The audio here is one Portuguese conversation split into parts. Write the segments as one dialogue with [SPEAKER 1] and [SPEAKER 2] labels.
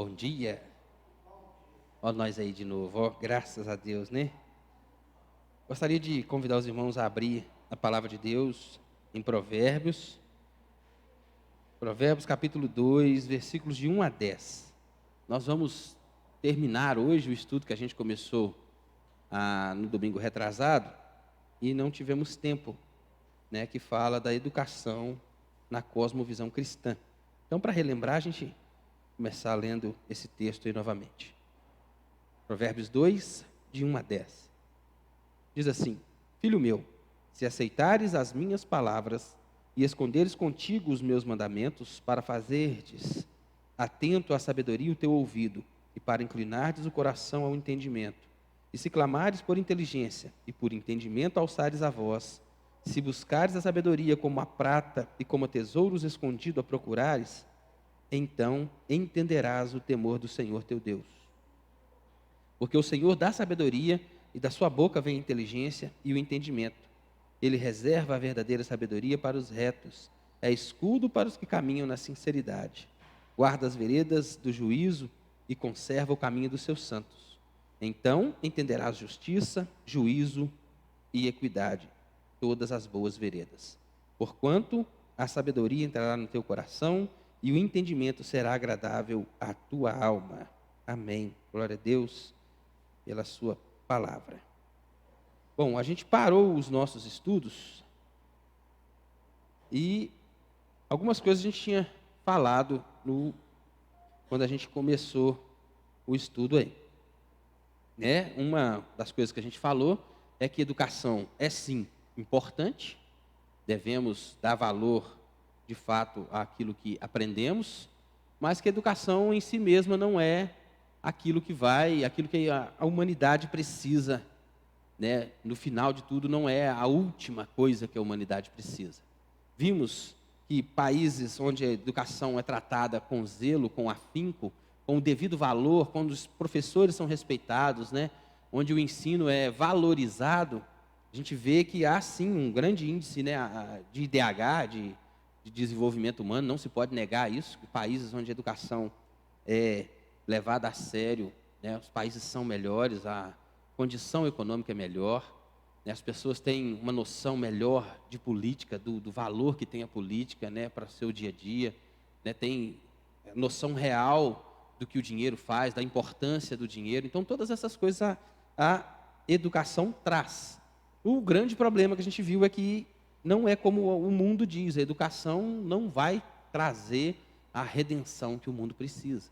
[SPEAKER 1] Bom dia. Ó nós aí de novo, ó, graças a Deus, né? Gostaria de convidar os irmãos a abrir a palavra de Deus em Provérbios. Provérbios capítulo 2, versículos de 1 a 10. Nós vamos terminar hoje o estudo que a gente começou no domingo retrasado e não tivemos tempo, né, que fala da educação na cosmovisão cristã. Então, para relembrar, a gente começar lendo esse texto aí novamente. Provérbios 2, de 1 a 10. Diz assim: Filho meu, se aceitares as minhas palavras e esconderes contigo os meus mandamentos, para fazerdes atento à sabedoria o teu ouvido, e para inclinardes o coração ao entendimento, e se clamares por inteligência, e por entendimento alçares a voz, se buscares a sabedoria como a prata e como a tesouros escondido a procurares, então entenderás o temor do Senhor teu Deus. Porque o Senhor dá sabedoria, e da sua boca vem a inteligência e o entendimento. Ele reserva a verdadeira sabedoria para os retos, é escudo para os que caminham na sinceridade. Guarda as veredas do juízo e conserva o caminho dos seus santos. Então entenderás justiça, juízo e equidade, todas as boas veredas. Porquanto a sabedoria entrará no teu coração e o entendimento será agradável à tua alma. Amém. Glória a Deus pela sua palavra. Bom, a gente parou os nossos estudos e algumas coisas a gente tinha falado quando a gente começou o estudo aí. Né? Uma das coisas que a gente falou é que educação é sim importante, devemos dar valor de fato àquilo que aprendemos, mas que a educação em si mesma não é aquilo que a humanidade precisa, né? No final de tudo, não é a última coisa que a humanidade precisa. Vimos que países onde a educação é tratada com zelo, com afinco, com o devido valor, quando os professores são respeitados, né? Onde o ensino é valorizado, a gente vê que há sim um grande índice, né, de IDH, de desenvolvimento humano, não se pode negar isso, que países onde a educação é levada a sério, né, os países são melhores, a condição econômica é melhor, né, as pessoas têm uma noção melhor de política, do valor que tem a política, né, para o seu dia a dia, né, tem noção real do que o dinheiro faz, da importância do dinheiro. Então, todas essas coisas a educação traz. O grande problema que a gente viu é que não é como o mundo diz, a educação não vai trazer a redenção que o mundo precisa.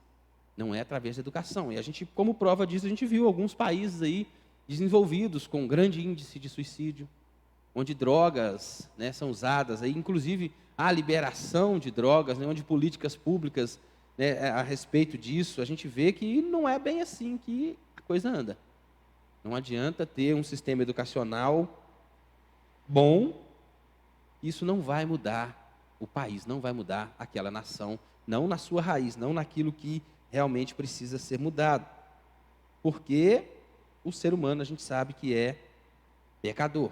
[SPEAKER 1] Não é através da educação. E a gente, como prova disso, a gente viu alguns países aí desenvolvidos com grande índice de suicídio, onde drogas, né, são usadas, aí, inclusive a liberação de drogas, né, onde políticas públicas, né, a respeito disso, a gente vê que não é bem assim que a coisa anda. Não adianta ter um sistema educacional bom, isso não vai mudar o país, não vai mudar aquela nação, não na sua raiz, não naquilo que realmente precisa ser mudado. Porque o ser humano, a gente sabe que é pecador.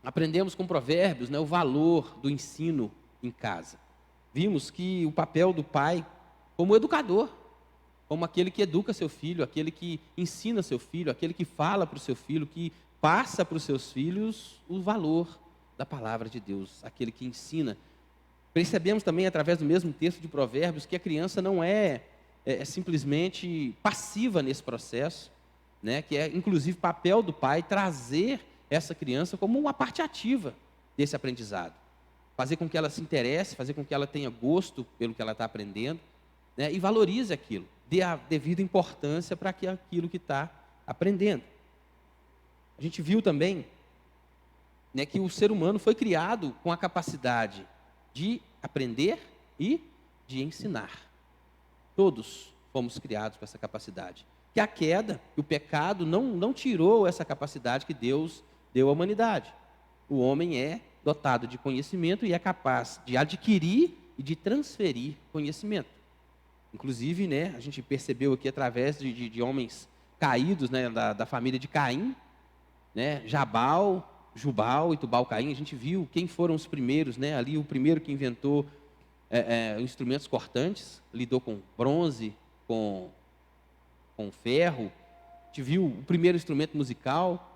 [SPEAKER 1] Aprendemos com Provérbios, né, o valor do ensino em casa. Vimos que o papel do pai como educador, como aquele que educa seu filho, aquele que ensina seu filho, aquele que fala para o seu filho, que passa para os seus filhos o valor da palavra de Deus, aquele que ensina. Percebemos também, através do mesmo texto de Provérbios, que a criança não é simplesmente passiva nesse processo, né? Que é, inclusive, papel do pai trazer essa criança como uma parte ativa desse aprendizado. Fazer com que ela se interesse, fazer com que ela tenha gosto pelo que ela está aprendendo, né? E valorize aquilo, dê a devida importância para aquilo que está aprendendo. A gente viu também, né, que o ser humano foi criado com a capacidade de aprender e de ensinar. Todos fomos criados com essa capacidade. Que a queda, que o pecado não tirou essa capacidade que Deus deu à humanidade. O homem é dotado de conhecimento e é capaz de adquirir e de transferir conhecimento. Inclusive, né, a gente percebeu aqui através de homens caídos, né, da família de Caim, né, Jubal e Tubal-Caim, a gente viu quem foram os primeiros, né, ali o primeiro que inventou instrumentos cortantes, lidou com bronze, com ferro. A gente viu o primeiro instrumento musical,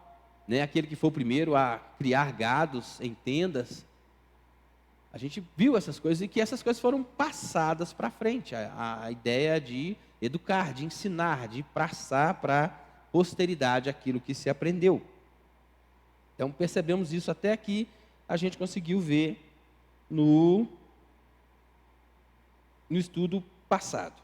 [SPEAKER 1] né, aquele que foi o primeiro a criar gados em tendas. A gente viu essas coisas e que essas coisas foram passadas para frente. A ideia de educar, de ensinar, de passar para a posteridade aquilo que se aprendeu. Então percebemos isso até aqui, a gente conseguiu ver no estudo passado.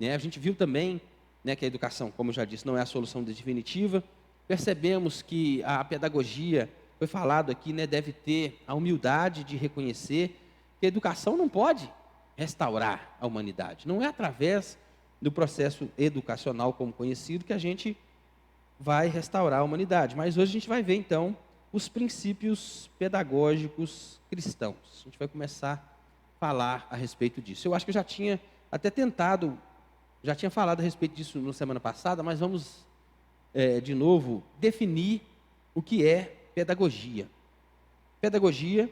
[SPEAKER 1] A gente viu também, né, que a educação, como eu já disse, não é a solução definitiva. Percebemos que a pedagogia, foi falado aqui, né, deve ter a humildade de reconhecer que a educação não pode restaurar a humanidade. Não é através do processo educacional como conhecido que a gente vai restaurar a humanidade. Mas hoje a gente vai ver, então, os princípios pedagógicos cristãos. A gente vai começar a falar a respeito disso. Eu acho que eu já tinha até tentado, já tinha falado a respeito disso na semana passada, mas vamos, de novo, definir o que é pedagogia. Pedagogia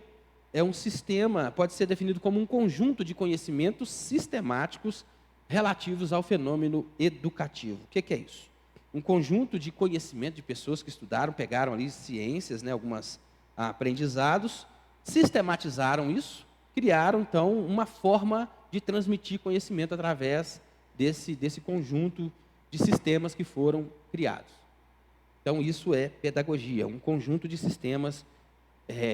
[SPEAKER 1] é um sistema, pode ser definido como um conjunto de conhecimentos sistemáticos relativos ao fenômeno educativo. O que é isso? Um conjunto de conhecimento de pessoas que estudaram, pegaram ali ciências, né, alguns aprendizados, sistematizaram isso, criaram então uma forma de transmitir conhecimento através desse conjunto de sistemas que foram criados. Então isso é pedagogia, um conjunto de sistemas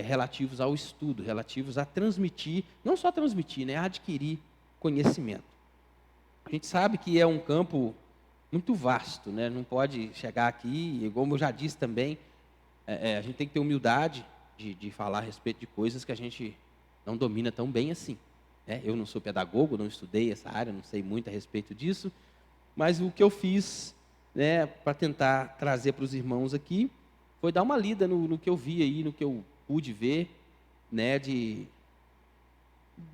[SPEAKER 1] relativos ao estudo, relativos a transmitir, não só transmitir, né, a adquirir conhecimento. A gente sabe que é um campo muito vasto, né? Não pode chegar aqui, e como eu já disse também, a gente tem que ter humildade de falar a respeito de coisas que a gente não domina tão bem assim. Né? Eu não sou pedagogo, não estudei essa área, não sei muito a respeito disso, mas o que eu fiz, né, para tentar trazer para os irmãos aqui, foi dar uma lida no que eu vi aí, no que eu pude ver, né,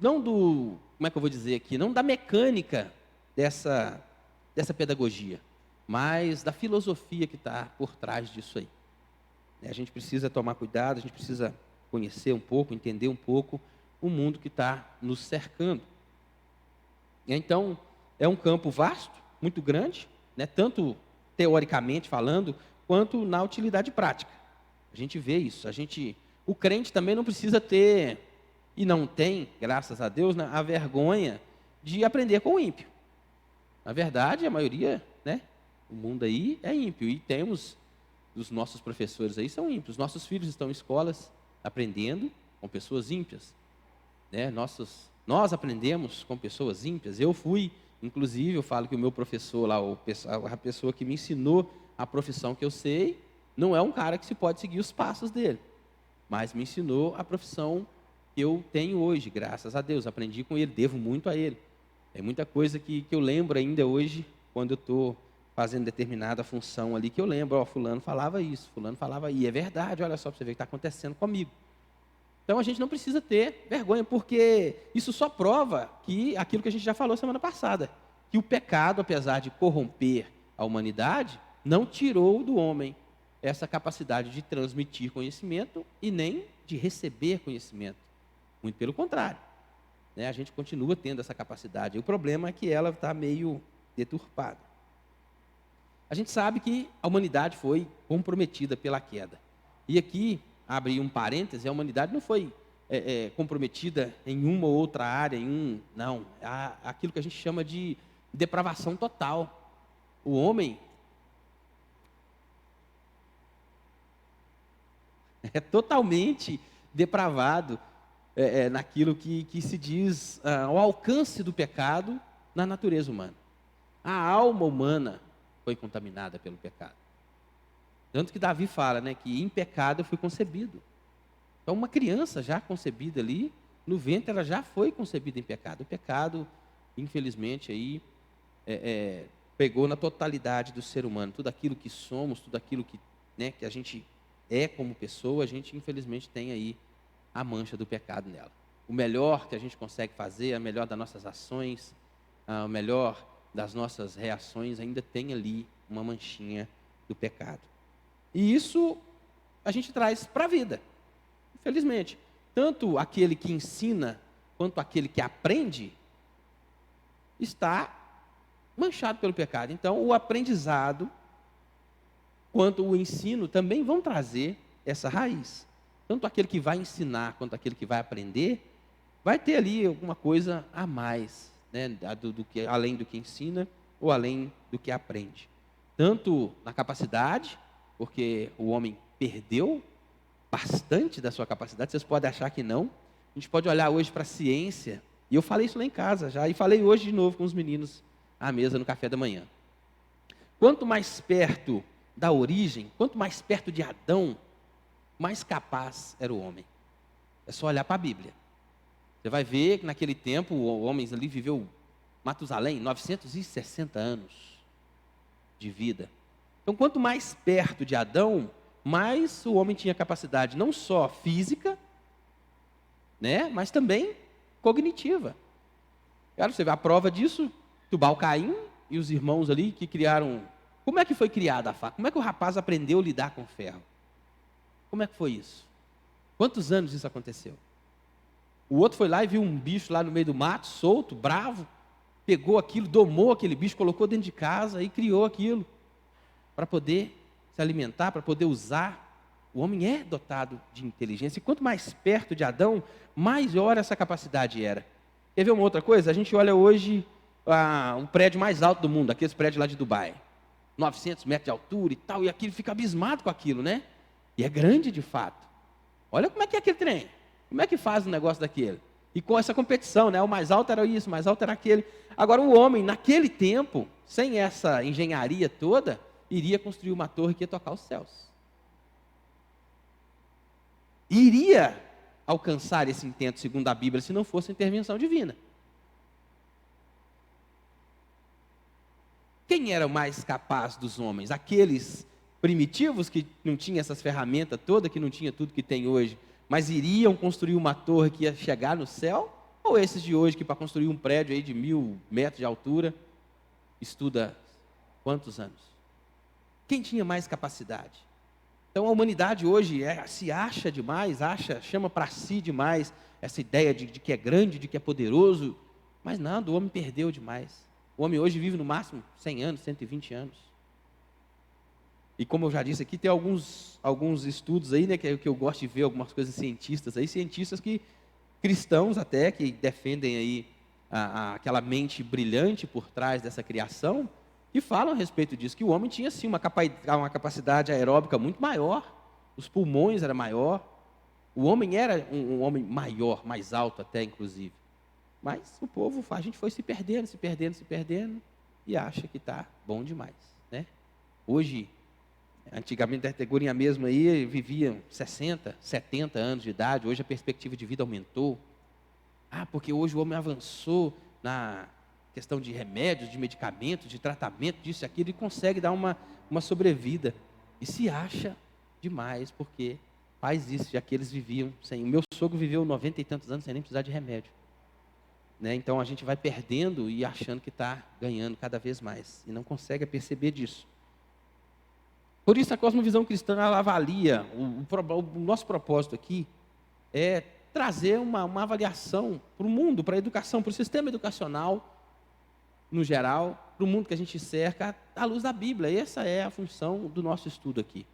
[SPEAKER 1] não do, como é que eu vou dizer aqui, não da mecânica dessa pedagogia, mas da filosofia que está por trás disso aí. A gente precisa tomar cuidado, a gente precisa conhecer um pouco, entender um pouco o mundo que está nos cercando. Então, é um campo vasto, muito grande, né, tanto teoricamente falando, quanto na utilidade prática. A gente vê isso. O crente também não precisa ter, e não tem, graças a Deus, né, a vergonha de aprender com o ímpio. Na verdade, a maioria, né, o mundo aí é ímpio, e temos, os nossos professores aí são ímpios. Nossos filhos estão em escolas aprendendo com pessoas ímpias. Né? Nós aprendemos com pessoas ímpias. Inclusive, eu falo que o meu professor lá, a pessoa que me ensinou a profissão que eu sei, não é um cara que se pode seguir os passos dele, mas me ensinou a profissão que eu tenho hoje, graças a Deus. Aprendi com ele, devo muito a ele. É muita coisa que eu lembro ainda hoje, quando eu estou fazendo determinada função ali, que eu lembro, fulano falava isso, fulano falava, e é verdade, olha só para você ver o que está acontecendo comigo. Então a gente não precisa ter vergonha, porque isso só prova que aquilo que a gente já falou semana passada, que o pecado, apesar de corromper a humanidade, não tirou do homem essa capacidade de transmitir conhecimento e nem de receber conhecimento. Muito pelo contrário. Né? A gente continua tendo essa capacidade. O problema é que ela está meio deturpada. A gente sabe que a humanidade foi comprometida pela queda. E aqui, abre um parêntese, a humanidade não foi comprometida em uma ou outra área, não. Aquilo que a gente chama de depravação total. O homem é totalmente depravado naquilo que se diz o alcance do pecado na natureza humana. A alma humana foi contaminada pelo pecado. Tanto que Davi fala, né, que em pecado eu fui concebido. Então, uma criança já concebida ali, no ventre, ela já foi concebida em pecado. O pecado, infelizmente, aí pegou na totalidade do ser humano. Tudo aquilo que somos, tudo aquilo que, né, que a gente é como pessoa, a gente, infelizmente, tem aí a mancha do pecado nela. O melhor que a gente consegue fazer, a melhor das nossas ações, o melhor das nossas reações, ainda tem ali uma manchinha do pecado. E isso a gente traz para a vida, infelizmente. Tanto aquele que ensina, quanto aquele que aprende, está manchado pelo pecado. Então, o aprendizado, quanto o ensino, também vão trazer essa raiz. Tanto aquele que vai ensinar, quanto aquele que vai aprender, vai ter ali alguma coisa a mais, né, além do que ensina, ou além do que aprende. Tanto na capacidade, porque o homem perdeu bastante da sua capacidade, vocês podem achar que não. A gente pode olhar hoje para a ciência, e eu falei isso lá em casa já, e falei hoje de novo com os meninos à mesa no café da manhã. Quanto mais perto da origem, quanto mais perto de Adão, mais capaz era o homem. É só olhar para a Bíblia. Você vai ver que naquele tempo o homem ali viveu, Matusalém, 960 anos de vida. Então, quanto mais perto de Adão, mais o homem tinha capacidade não só física, né, mas também cognitiva. Cara, você vê a prova disso, Tubal-Caim e os irmãos ali que criaram. Como é que foi criada a faca? Como é que o rapaz aprendeu a lidar com ferro? Como é que foi isso? Quantos anos isso aconteceu? O outro foi lá e viu um bicho lá no meio do mato, solto, bravo, pegou aquilo, domou aquele bicho, colocou dentro de casa e criou aquilo para poder se alimentar, para poder usar. O homem é dotado de inteligência, e quanto mais perto de Adão, maior essa capacidade era. Quer ver uma outra coisa? A gente olha hoje um prédio mais alto do mundo, aqueles prédios lá de Dubai, 900 metros de altura e tal, e aquilo fica abismado com aquilo, né? E é grande de fato. Olha como é que é aquele trem, como é que faz um negócio daquele? E com essa competição, né? O mais alto era isso, o mais alto era aquele. Agora o homem, naquele tempo, sem essa engenharia toda, iria construir uma torre que ia tocar os céus. Iria alcançar esse intento, segundo a Bíblia, se não fosse intervenção divina. Quem era o mais capaz dos homens? Aqueles primitivos que não tinham essas ferramentas todas, que não tinha tudo que tem hoje, mas iriam construir uma torre que ia chegar no céu? Ou esses de hoje que para construir um prédio aí de 1000 metros de altura, estuda quantos anos? Quem tinha mais capacidade? Então a humanidade hoje se acha demais, chama para si demais essa ideia de que é grande, de que é poderoso, mas nada, o homem perdeu demais. O homem hoje vive no máximo 100 anos, 120 anos. E como eu já disse aqui, tem alguns estudos aí, né, que eu gosto de ver, algumas coisas cientistas que cristãos até, que defendem aí aquela mente brilhante por trás dessa criação, que falam a respeito disso, que o homem tinha sim uma capacidade aeróbica muito maior, os pulmões eram maior, o homem era um homem maior, mais alto até inclusive. Mas o povo, a gente foi se perdendo, e acha que está bom demais, né? Hoje, antigamente a categoria mesmo aí viviam 60, 70 anos de idade, hoje a perspectiva de vida aumentou. Porque hoje o homem avançou na questão de remédios, de medicamentos, de tratamento, disso e aquilo, e consegue dar uma sobrevida. E se acha demais, porque faz isso, já que eles viviam sem. O meu sogro viveu 90 e tantos anos sem nem precisar de remédio. Né? Então a gente vai perdendo e achando que está ganhando cada vez mais. E não consegue perceber disso. Por isso a cosmovisão cristã, ela avalia, o nosso propósito aqui é trazer uma avaliação para o mundo, para a educação, para o sistema educacional, no geral, para o mundo que a gente cerca, à luz da Bíblia. Essa é a função do nosso estudo aqui.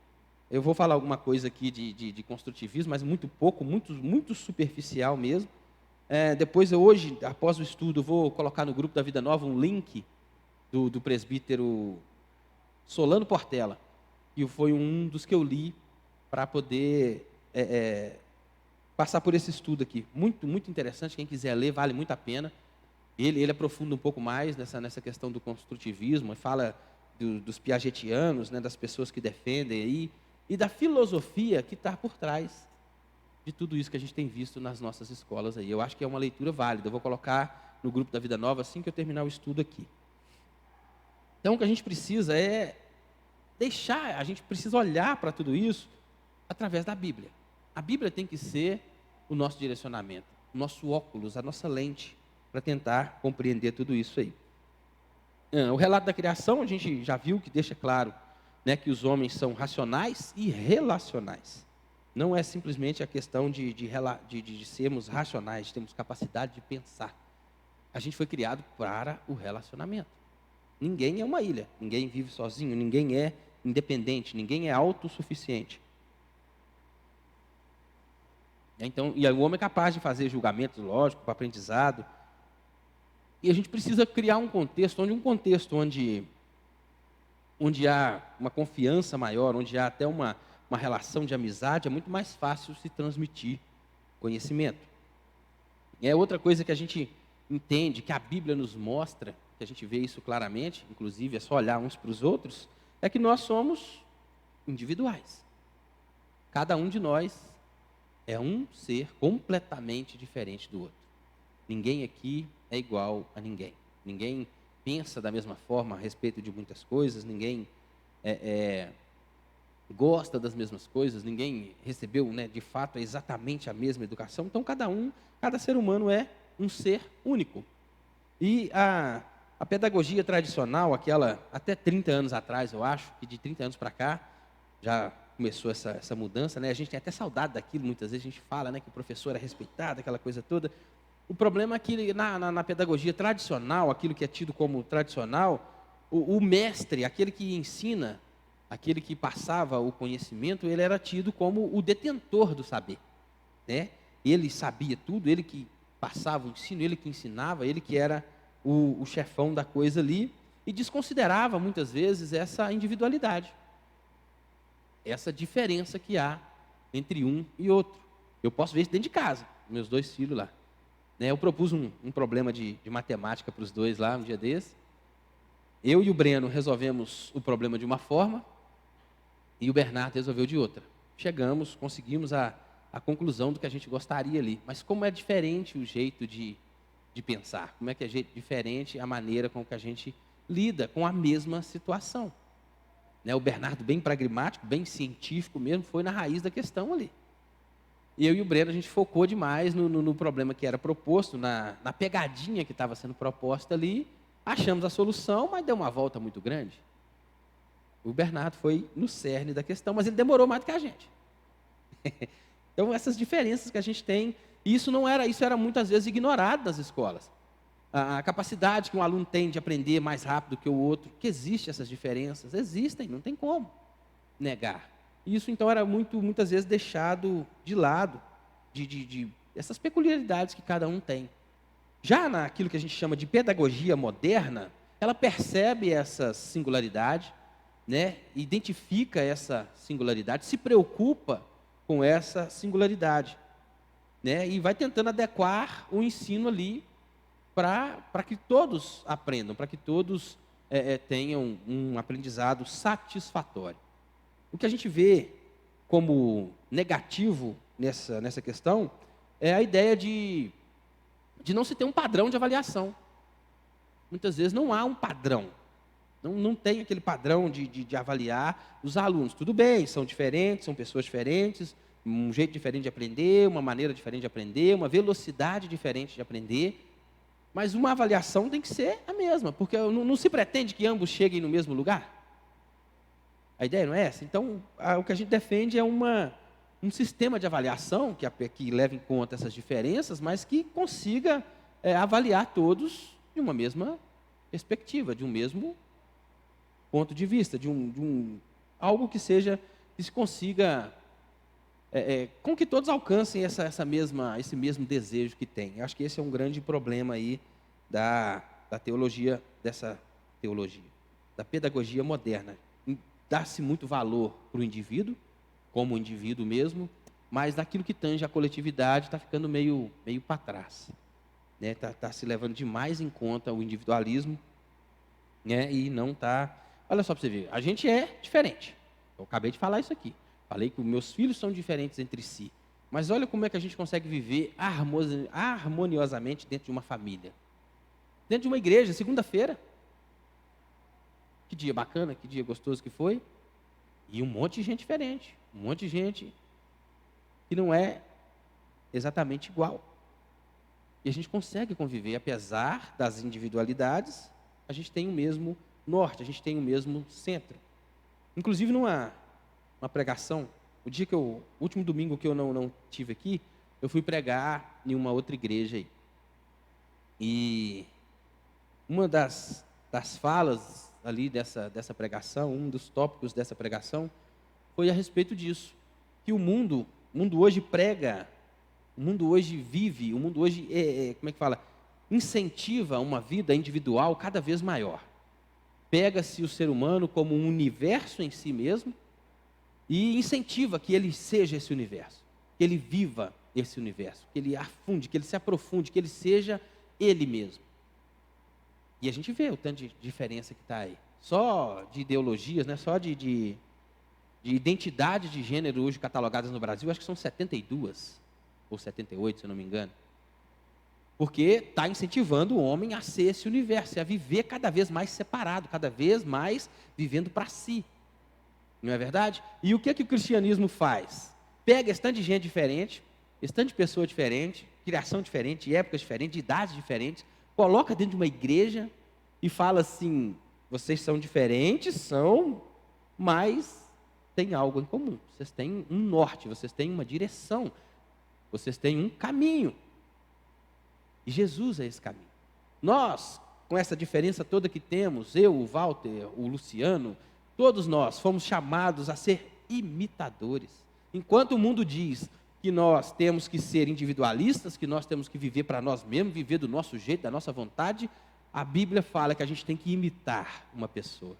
[SPEAKER 1] Eu vou falar alguma coisa aqui de construtivismo, mas muito pouco, muito superficial mesmo. Depois, hoje, após o estudo, vou colocar no grupo da Vida Nova um link do presbítero Solano Portela, que foi um dos que eu li para poder passar por esse estudo aqui. Muito, muito interessante, quem quiser ler, vale muito a pena. Ele aprofunda um pouco mais nessa questão do construtivismo, fala dos piagetianos, né, das pessoas que defendem aí, e da filosofia que está por trás de tudo isso que a gente tem visto nas nossas escolas aí. Eu acho que é uma leitura válida. Eu vou colocar no grupo da Vida Nova assim que eu terminar o estudo aqui. Então, o que a gente precisa a gente precisa olhar para tudo isso através da Bíblia. A Bíblia tem que ser o nosso direcionamento, o nosso óculos, a nossa lente, para tentar compreender tudo isso aí. O relato da criação, a gente já viu que deixa claro, né, que os homens são racionais e relacionais. Não é simplesmente a questão de sermos racionais, de termos capacidade de pensar. A gente foi criado para o relacionamento. Ninguém é uma ilha, ninguém vive sozinho, ninguém é independente, ninguém é autossuficiente. Então, e o homem é capaz de fazer julgamentos lógicos para aprendizado. E a gente precisa criar um contexto onde há uma confiança maior, onde há até uma relação de amizade, é muito mais fácil se transmitir conhecimento. E é outra coisa que a gente entende, que a Bíblia nos mostra, que a gente vê isso claramente, inclusive é só olhar uns para os outros, é que nós somos individuais. Cada um de nós é um ser completamente diferente do outro. Ninguém aqui é igual a ninguém. Ninguém pensa da mesma forma a respeito de muitas coisas, ninguém gosta das mesmas coisas, ninguém recebeu, de fato, exatamente a mesma educação. Então, cada ser humano é um ser único. E a pedagogia tradicional, aquela até 30 anos atrás, eu acho, que de 30 anos para cá, já começou essa mudança, A gente tem até saudade daquilo, muitas vezes a gente fala, que o professor é respeitado, aquela coisa toda. O problema é que na pedagogia tradicional, aquilo que é tido como tradicional, o mestre, aquele que ensina, aquele que passava o conhecimento, ele era tido como o detentor do saber, Ele sabia tudo, ele que passava o ensino, ele que ensinava, ele que era o chefão da coisa ali, e desconsiderava muitas vezes essa individualidade, essa diferença que há entre um e outro. Eu posso ver isso dentro de casa, meus 2 filhos lá. Eu propus um problema de matemática para os dois lá, um dia desse. Eu e o Breno resolvemos o problema de uma forma, e o Bernardo resolveu de outra. Conseguimos a conclusão do que a gente gostaria ali. Mas como é diferente o jeito de pensar, como é que é diferente a maneira com que a gente lida com a mesma situação. O Bernardo, bem pragmático, bem científico mesmo, foi na raiz da questão ali. E eu e o Breno, a gente focou demais no problema que era proposto, na pegadinha que estava sendo proposta ali, achamos a solução, mas deu uma volta muito grande. O Bernardo foi no cerne da questão, mas ele demorou mais do que a gente. Então, essas diferenças que a gente tem, isso era muitas vezes ignorado nas escolas. A capacidade que um aluno tem de aprender mais rápido que o outro, que existem essas diferenças, existem, não tem como negar. Isso, então, era muitas vezes deixado de lado, de essas peculiaridades que cada um tem. Já naquilo que a gente chama de pedagogia moderna, ela percebe essa singularidade, identifica essa singularidade, se preocupa com essa singularidade, e vai tentando adequar o ensino ali para que todos aprendam, para que todos tenham um aprendizado satisfatório. O que a gente vê como negativo nessa questão é a ideia de não se ter um padrão de avaliação. Muitas vezes não há um padrão, não tem aquele padrão de avaliar os alunos. Tudo bem, são diferentes, são pessoas diferentes, um jeito diferente de aprender, uma maneira diferente de aprender, uma velocidade diferente de aprender, mas uma avaliação tem que ser a mesma, porque não se pretende que ambos cheguem no mesmo lugar. A ideia não é essa? Então, o que a gente defende é um sistema de avaliação que leve em conta essas diferenças, mas que consiga avaliar todos de uma mesma perspectiva, de um mesmo ponto de vista, de algo que se consiga, com que todos alcancem esse mesmo desejo que tem. Eu acho que esse é um grande problema aí da teologia, da pedagogia moderna. Dá-se muito valor para o indivíduo, como indivíduo mesmo, mas naquilo que tange a coletividade está ficando meio para trás. Tá se levando demais em conta o individualismo, e não está... Olha só para você ver, a gente é diferente. Eu acabei de falar isso aqui. Falei que os meus filhos são diferentes entre si. Mas olha como é que a gente consegue viver harmoniosamente dentro de uma família. Dentro de uma igreja, segunda-feira. Que dia bacana, que dia gostoso que foi. E um monte de gente diferente. Um monte de gente que não é exatamente igual. E a gente consegue conviver, apesar das individualidades, a gente tem o mesmo norte, a gente tem o mesmo centro. Inclusive, numa pregação, o último domingo que eu não tive aqui, eu fui pregar em uma outra igreja aí. E uma das das falas ali dessa pregação, um dos tópicos dessa pregação, foi a respeito disso. Que o mundo hoje prega, o mundo hoje vive, o mundo hoje, como é que fala? Incentiva uma vida individual cada vez maior. Pega-se o ser humano como um universo em si mesmo e incentiva que ele seja esse universo, que ele viva esse universo, que ele afunde, que ele se aprofunde, que ele seja ele mesmo. E a gente vê o tanto de diferença que está aí. Só de ideologias, né? Só de identidade de gênero hoje catalogadas no Brasil, acho que são 72 ou 78, se eu não me engano. Porque está incentivando o homem a ser esse universo, a viver cada vez mais separado, cada vez mais vivendo para si. Não é verdade? E o que o cristianismo faz? Pega esse tanto de gente diferente, esse tanto de pessoa diferente, criação diferente, épocas diferentes, idades diferentes, coloca dentro de uma igreja e fala assim: vocês são diferentes, mas tem algo em comum. Vocês têm um norte, vocês têm uma direção, vocês têm um caminho. E Jesus é esse caminho. Nós, com essa diferença toda que temos, eu, o Walter, o Luciano, todos nós fomos chamados a ser imitadores. Enquanto o mundo diz que nós temos que ser individualistas, que nós temos que viver para nós mesmos, viver do nosso jeito, da nossa vontade, a Bíblia fala que a gente tem que imitar uma pessoa.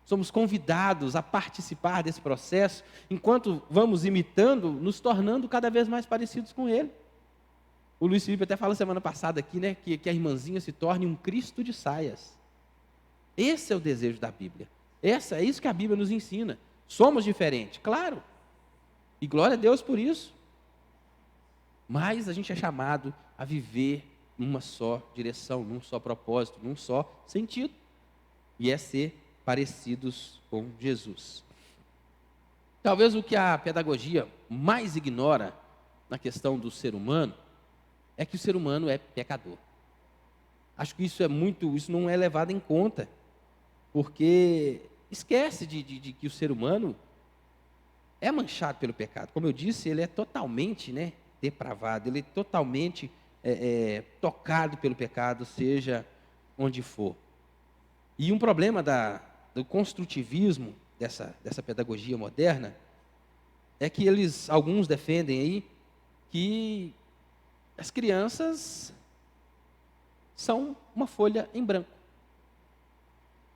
[SPEAKER 1] Somos convidados a participar desse processo, enquanto vamos imitando, nos tornando cada vez mais parecidos com Ele. O Luiz Felipe até falou semana passada aqui, né, que a irmãzinha se torne um Cristo de saias. Esse é o desejo da Bíblia. É isso que a Bíblia nos ensina. Somos diferentes, claro. E glória a Deus por isso. Mas a gente é chamado a viver numa só direção, num só propósito, num só sentido. E é ser parecidos com Jesus. Talvez o que a pedagogia mais ignora na questão do ser humano é que o ser humano é pecador. Acho que isso não é levado em conta, porque esquece de que o ser humano é manchado pelo pecado. Como eu disse, ele é totalmente, né, depravado, ele é totalmente tocado pelo pecado, seja onde for. E um problema do construtivismo, dessa pedagogia moderna, é que alguns defendem aí que as crianças são uma folha em branco.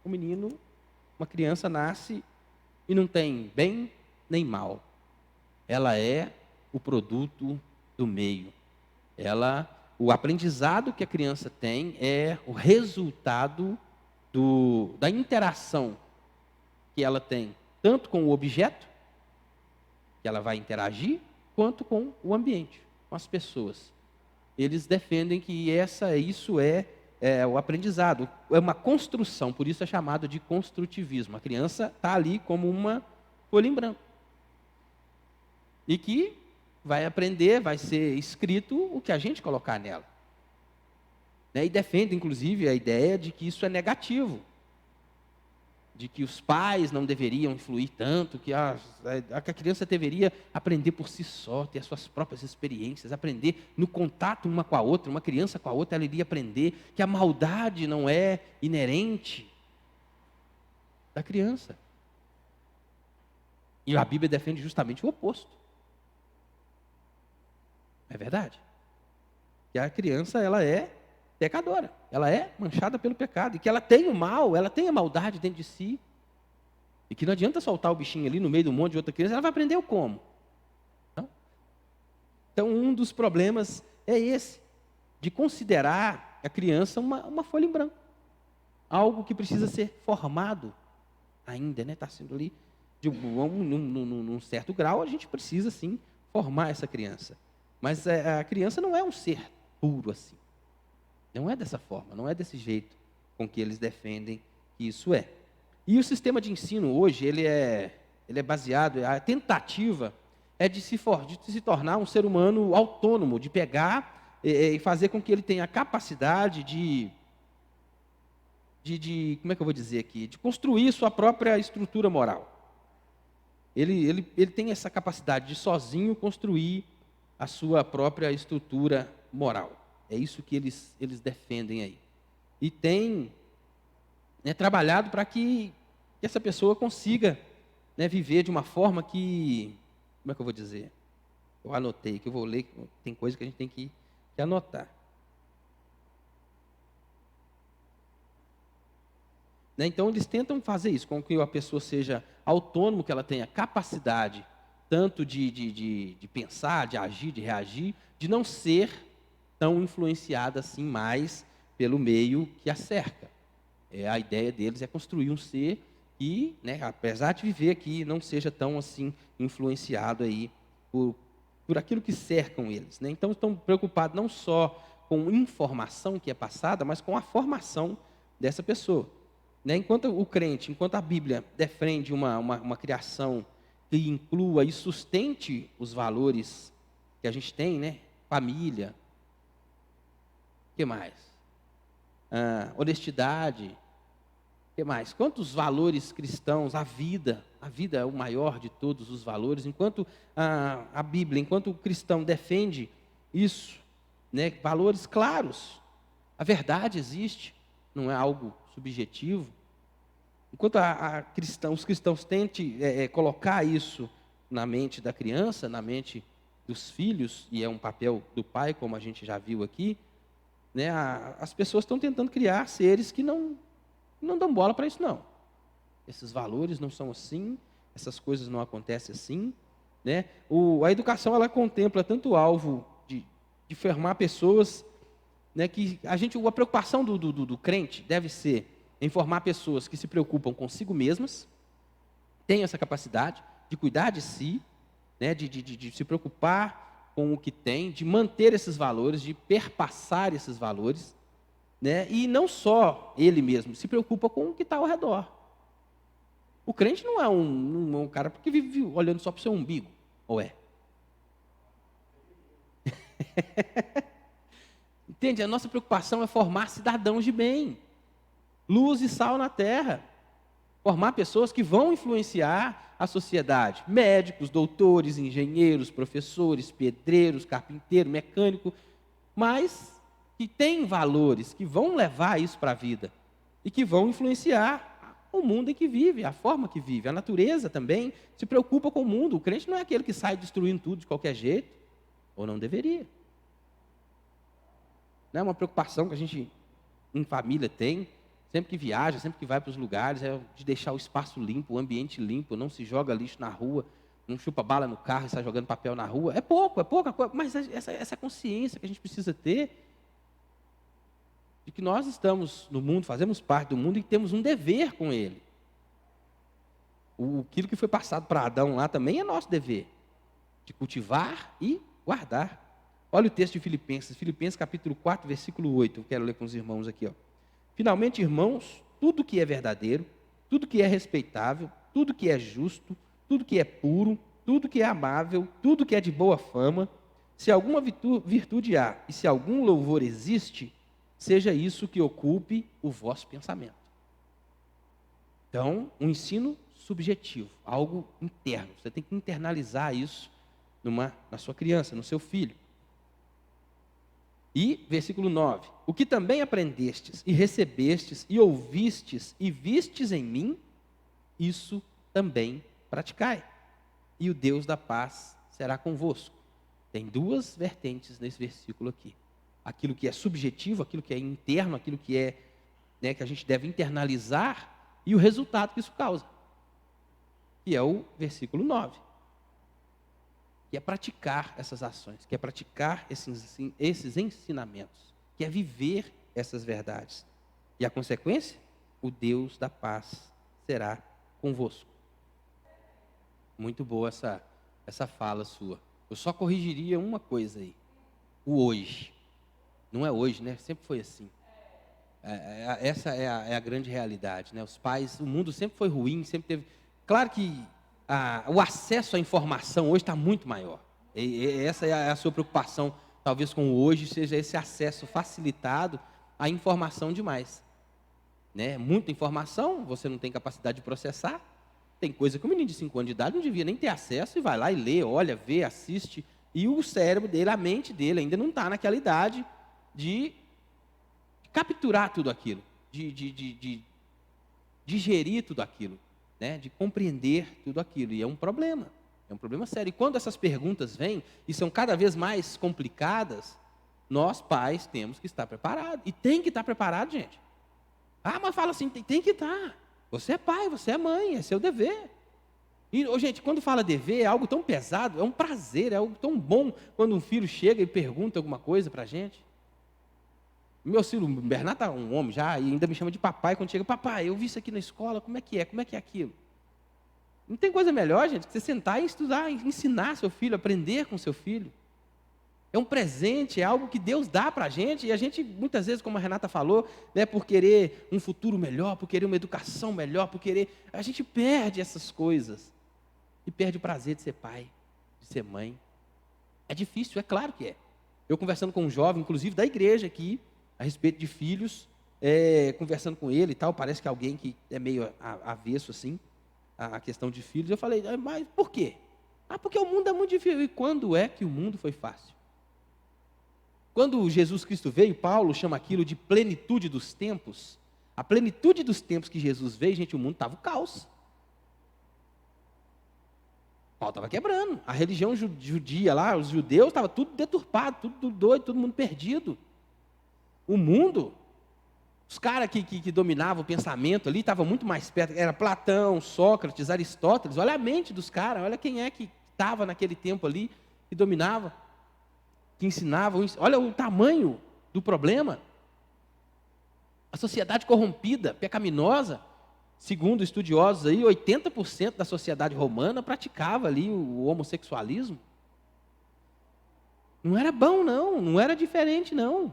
[SPEAKER 1] Uma criança nasce e não tem bem nem mal. Ela é o produto do meio. O aprendizado que a criança tem é o resultado da interação que ela tem, tanto com o objeto, que ela vai interagir, quanto com o ambiente, com as pessoas. Eles defendem que isso é o aprendizado, é uma construção, por isso é chamado de construtivismo. A criança está ali como uma folha em branco. E que vai aprender, vai ser escrito o que a gente colocar nela. E defende, inclusive, a ideia de que isso é negativo, de que os pais não deveriam influir tanto, que a criança deveria aprender por si só, ter as suas próprias experiências, aprender no contato uma com a outra, uma criança com a outra, ela iria aprender que a maldade não é inerente da criança. E a Bíblia defende justamente o oposto. É verdade? Que a criança, ela é pecadora, ela é manchada pelo pecado, e que ela tem o mal, ela tem a maldade dentro de si, e que não adianta soltar o bichinho ali no meio de um monte de outra criança, ela vai aprender o como. Não? Então, um dos problemas é esse, de considerar a criança uma folha em branco, algo que precisa ser formado ainda, né? Está sendo ali, num certo grau, a gente precisa sim formar essa criança, mas a criança não é um ser puro assim. Não é dessa forma, não é desse jeito com que eles defendem que isso é. E o sistema de ensino hoje, ele é baseado, a tentativa é de se tornar um ser humano autônomo, de pegar e fazer com que ele tenha a capacidade de como é que eu vou dizer aqui, de construir sua própria estrutura moral. Ele tem essa capacidade de sozinho construir a sua própria estrutura moral. É isso que eles defendem aí. E tem né, trabalhado para que essa pessoa consiga, né, viver de uma forma que, como é que eu vou dizer? Eu anotei, que eu vou ler, tem coisa que a gente tem que anotar. Né, então, eles tentam fazer isso, com que a pessoa seja autônoma, que ela tenha capacidade, tanto de pensar, de agir, de reagir, de não ser tão influenciada assim mais pelo meio que a cerca. A ideia deles é construir um ser que, né, apesar de viver aqui, não seja tão assim influenciado aí por aquilo que cercam eles. Né? Então, estão preocupados não só com informação que é passada, mas com a formação dessa pessoa. Né? Enquanto o crente, enquanto a Bíblia defende uma criação que inclua e sustente os valores que a gente tem, né? Família, o que mais? Honestidade, o que mais? Quantos valores cristãos, a vida é o maior de todos os valores, enquanto a Bíblia, enquanto o cristão defende isso, né? Valores claros, a verdade existe, não é algo subjetivo. Enquanto os cristãos tentem colocar isso na mente da criança, na mente dos filhos, e é um papel do pai, como a gente já viu aqui, né, as pessoas estão tentando criar seres que não dão bola para isso, não. Esses valores não são assim, essas coisas não acontecem assim. Né? A educação, ela contempla tanto o alvo de formar pessoas, né, que a preocupação do crente deve ser em formar pessoas que se preocupam consigo mesmas, tenham essa capacidade de cuidar de si, né, de se preocupar com o que tem, de manter esses valores, de perpassar esses valores, né, e não só ele mesmo, se preocupa com o que está ao redor. O crente não é um cara que vive olhando só para o seu umbigo, ou é? Entende? A nossa preocupação é formar cidadãos de bem, luz e sal na terra, formar pessoas que vão influenciar a sociedade, médicos, doutores, engenheiros, professores, pedreiros, carpinteiro, mecânico, mas que têm valores, que vão levar isso para a vida e que vão influenciar o mundo em que vive, a forma que vive. A natureza também se preocupa com o mundo. O crente não é aquele que sai destruindo tudo de qualquer jeito, ou não deveria. Não é uma preocupação que a gente, em família, tem, sempre que viaja, sempre que vai para os lugares, é de deixar o espaço limpo, o ambiente limpo, não se joga lixo na rua, não chupa bala no carro e sai jogando papel na rua. É pouca coisa, mas essa consciência que a gente precisa ter de que nós estamos no mundo, fazemos parte do mundo e temos um dever com ele. Aquilo que foi passado para Adão lá também é nosso dever, de cultivar e guardar. Olha o texto de Filipenses capítulo 4, versículo 8, eu quero ler com os irmãos aqui. Finalmente, irmãos, tudo que é verdadeiro, tudo que é respeitável, tudo que é justo, tudo que é puro, tudo que é amável, tudo que é de boa fama, se alguma virtude há e se algum louvor existe, seja isso que ocupe o vosso pensamento. Então, um ensino subjetivo, algo interno. Você tem que internalizar isso na sua criança, no seu filho. E, versículo 9, o que também aprendestes, e recebestes, e ouvistes, e vistes em mim, isso também praticai. E o Deus da paz será convosco. Tem duas vertentes nesse versículo aqui. Aquilo que é subjetivo, aquilo que é interno, aquilo que é, né, que a gente deve internalizar, e o resultado que isso causa. Que é o versículo 9. Que é praticar essas ações, que é praticar esses ensinamentos, que é viver essas verdades. E a consequência? O Deus da paz será convosco. Muito boa essa fala sua. Eu só corrigiria uma coisa aí. O hoje. Não é hoje, né? Sempre foi assim. Essa é a grande realidade, né? Os pais, o mundo sempre foi ruim, sempre teve... Claro que o acesso à informação hoje está muito maior. Essa é a sua preocupação, talvez com o hoje, seja esse acesso facilitado à informação demais. Né? Muita informação, você não tem capacidade de processar. Tem coisa que o menino de 5 anos de idade não devia nem ter acesso, e vai lá e lê, olha, vê, assiste, e o cérebro dele, a mente dele ainda não está naquela idade de capturar tudo aquilo, de digerir tudo aquilo, né? De compreender tudo aquilo. E é um problema sério. E quando essas perguntas vêm, e são cada vez mais complicadas, nós pais temos que estar preparados. E tem que estar preparado, gente. Ah, mas fala assim, tem que estar. Você é pai, você é mãe, é seu dever. E, gente, quando fala dever, é algo tão pesado, é um prazer, é algo tão bom quando um filho chega e pergunta alguma coisa para a gente. Meu filho, o Bernardo está um homem já, e ainda me chama de papai quando chega, papai, eu vi isso aqui na escola, como é que é aquilo? Não tem coisa melhor, gente, que você sentar e estudar, ensinar seu filho, aprender com seu filho. É um presente, é algo que Deus dá para a gente, e a gente, muitas vezes, como a Renata falou, né, por querer um futuro melhor, por querer uma educação melhor, a gente perde essas coisas. E perde o prazer de ser pai, de ser mãe. É difícil, é claro que é. Eu conversando com um jovem, inclusive da igreja aqui, a respeito de filhos, conversando com ele e tal, parece que alguém que é meio avesso assim, a questão de filhos, eu falei, mas por quê? Ah, porque o mundo é muito difícil. E quando é que o mundo foi fácil? Quando Jesus Cristo veio, Paulo chama aquilo de plenitude dos tempos. A plenitude dos tempos que Jesus veio, gente, o mundo estava o caos. Paulo estava quebrando. A religião judia lá, os judeus, estava tudo deturpado, tudo doido, todo mundo perdido. O mundo, os caras que dominavam o pensamento ali, estavam muito mais perto. Era Platão, Sócrates, Aristóteles. Olha a mente dos caras, olha quem é que estava naquele tempo ali, que dominava, que ensinava. Olha o tamanho do problema. A sociedade corrompida, pecaminosa. Segundo estudiosos aí, 80% da sociedade romana praticava ali o homossexualismo. Não era bom, não era diferente, não.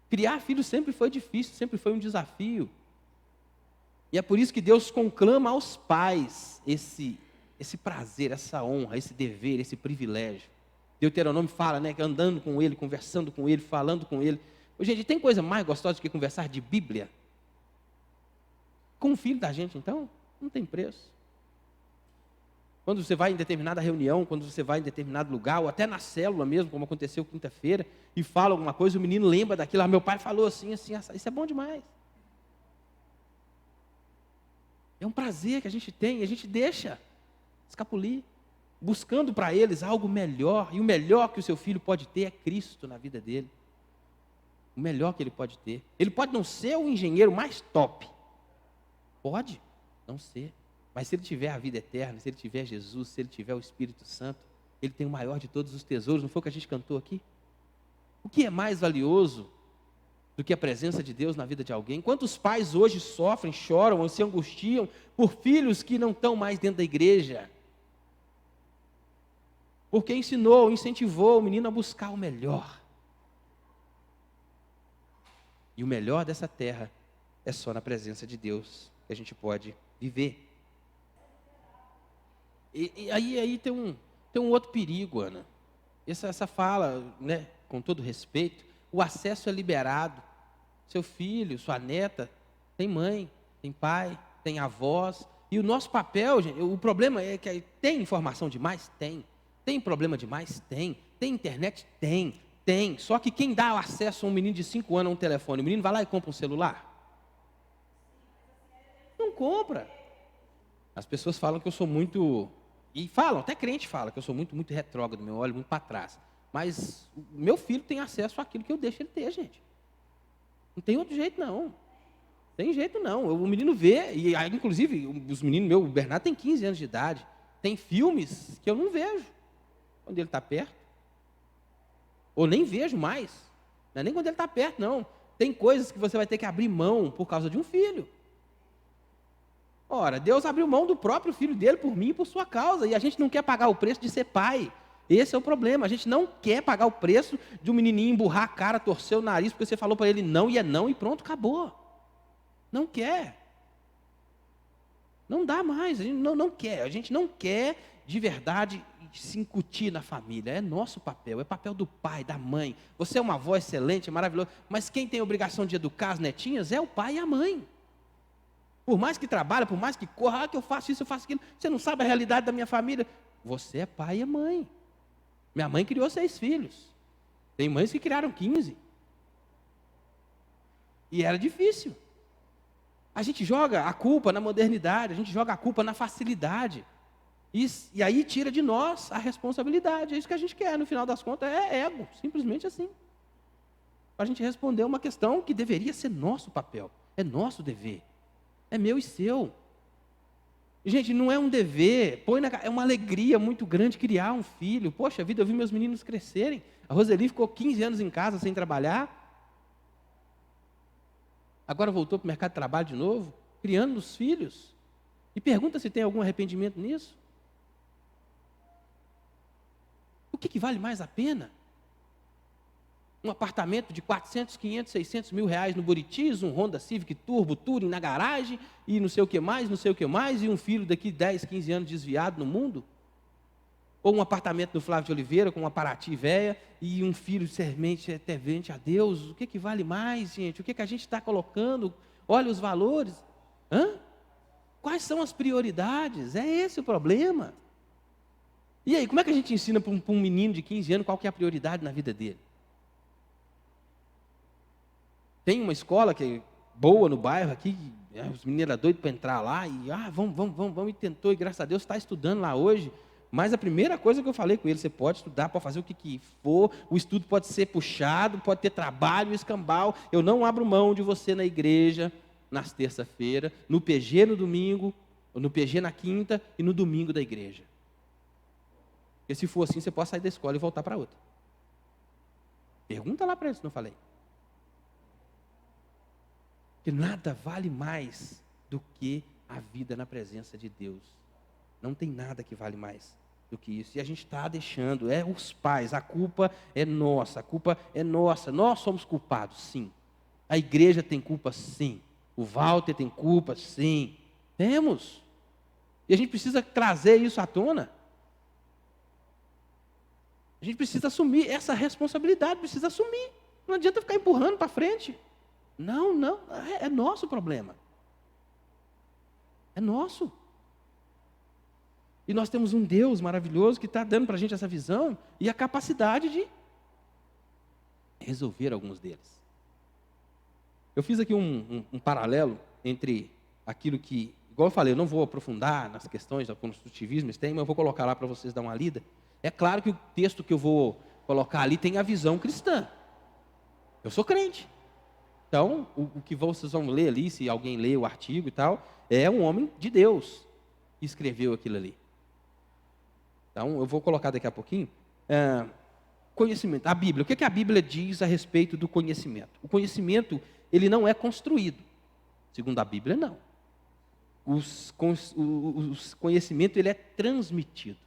[SPEAKER 1] Criar filhos sempre foi difícil, sempre foi um desafio. E é por isso que Deus conclama aos pais esse prazer, essa honra, esse dever, esse privilégio. Deuteronômio fala, né, que andando com ele, conversando com ele, falando com ele. Gente, tem coisa mais gostosa do que conversar de Bíblia? Com o filho da gente, então, não tem preço. Quando você vai em determinada reunião, quando você vai em determinado lugar, ou até na célula mesmo, como aconteceu quinta-feira, e fala alguma coisa, o menino lembra daquilo, meu pai falou assim, isso é bom demais. É um prazer que a gente tem, e a gente deixa escapulir, buscando para eles algo melhor, e o melhor que o seu filho pode ter é Cristo na vida dele. O melhor que ele pode ter. Ele pode não ser o engenheiro mais top, pode não ser, mas se ele tiver a vida eterna, se ele tiver Jesus, se ele tiver o Espírito Santo, ele tem o maior de todos os tesouros. Não foi o que a gente cantou aqui? O que é mais valioso do que a presença de Deus na vida de alguém? Quantos pais hoje sofrem, choram ou se angustiam por filhos que não estão mais dentro da igreja? Porque ensinou, incentivou o menino a buscar o melhor. E o melhor dessa terra é só na presença de Deus que a gente pode viver. E aí tem um outro perigo, Ana. Essa fala, né, com todo respeito, o acesso é liberado. Seu filho, sua neta, tem mãe, tem pai, tem avós. E o nosso papel, gente, o problema é que tem informação demais? Tem. Tem problema demais? Tem. Tem internet? Tem. Só que quem dá acesso a um menino de 5 anos a um telefone, o menino vai lá e compra um celular? Não compra. As pessoas falam que eu sou muito... E falam, até crente fala, que eu sou muito, muito retrógrado, eu olho muito para trás. Mas o meu filho tem acesso àquilo que eu deixo ele ter, gente. Não tem outro jeito, não. Tem jeito, não. O menino vê, e inclusive os meninos, o Bernardo tem 15 anos de idade. Tem filmes que eu não vejo quando ele está perto. Ou nem vejo mais. Não é nem quando ele está perto, não. Tem coisas que você vai ter que abrir mão por causa de um filho. Ora, Deus abriu mão do próprio filho dele por mim e por sua causa. E a gente não quer pagar o preço de ser pai. Esse é o problema. A gente não quer pagar o preço de um menininho emburrar a cara, torcer o nariz, porque você falou para ele não e é não e pronto, acabou. Não quer. Não dá mais. A gente não quer. A gente não quer de verdade se incutir na família. É nosso papel. É papel do pai, da mãe. Você é uma avó excelente, maravilhosa. Mas quem tem a obrigação de educar as netinhas é o pai e a mãe. Por mais que trabalhe, por mais que corra, que eu faço isso, eu faço aquilo. Você não sabe a realidade da minha família. Você é pai e mãe. Minha mãe criou 6 filhos. Tem mães que criaram 15. E era difícil. A gente joga a culpa na modernidade, a gente joga a culpa na facilidade. E aí tira de nós a responsabilidade. É isso que a gente quer, no final das contas, é ego, simplesmente assim. Para a gente responder uma questão que deveria ser nosso papel, é nosso dever, é meu e seu. Gente, não é um dever, é uma alegria muito grande criar um filho. Poxa vida, eu vi meus meninos crescerem. A Roseli ficou 15 anos em casa sem trabalhar. Agora voltou para o mercado de trabalho de novo, criando os filhos. E pergunta se tem algum arrependimento nisso. O que vale mais a pena? Um apartamento de 400, 500, 600 mil reais no Buritis, um Honda Civic Turbo Touring na garagem, e não sei o que mais, e um filho daqui 10, 15 anos desviado no mundo? Ou um apartamento no Flávio de Oliveira, com uma Paraty velha, e um filho sermente temente a Deus? O que vale mais, gente? O que a gente está colocando? Olha os valores. Quais são as prioridades? É esse o problema. E aí, como é que a gente ensina para um menino de 15 anos qual que é a prioridade na vida dele? Tem uma escola que é boa no bairro aqui, os meninos eram doidos para entrar lá, e vamos, e tentou, e graças a Deus está estudando lá hoje. Mas a primeira coisa que eu falei com ele, você pode estudar, pode fazer o que for, o estudo pode ser puxado, pode ter trabalho, escambau, eu não abro mão de você na igreja, nas terça-feira, no PG no domingo, no PG na quinta e no domingo da igreja. Porque se for assim, você pode sair da escola e voltar para outra. Pergunta lá para ele se não falei. Que nada vale mais do que a vida na presença de Deus. Não tem nada que vale mais do que isso. E a gente está deixando, os pais, a culpa é nossa, nós somos culpados, sim. A igreja tem culpa, sim. O Walter tem culpa, sim. Temos. E a gente precisa trazer isso à tona. A gente precisa assumir essa responsabilidade, precisa assumir. Não adianta ficar empurrando para frente. Não, é nosso problema. É nosso. E nós temos um Deus maravilhoso que está dando para a gente essa visão e a capacidade de resolver alguns deles. Eu fiz aqui um paralelo entre aquilo que, igual eu falei, eu não vou aprofundar nas questões do construtivismo, mas eu vou colocar lá para vocês dar uma lida. É claro que o texto que eu vou colocar ali tem a visão cristã. Eu sou crente. Então, o que vocês vão ler ali, se alguém lê o artigo e tal, é um homem de Deus que escreveu aquilo ali. Então, eu vou colocar daqui a pouquinho. Conhecimento. A Bíblia. O que a Bíblia diz a respeito do conhecimento? O conhecimento, ele não é construído. Segundo a Bíblia, não. O conhecimento, ele é transmitido.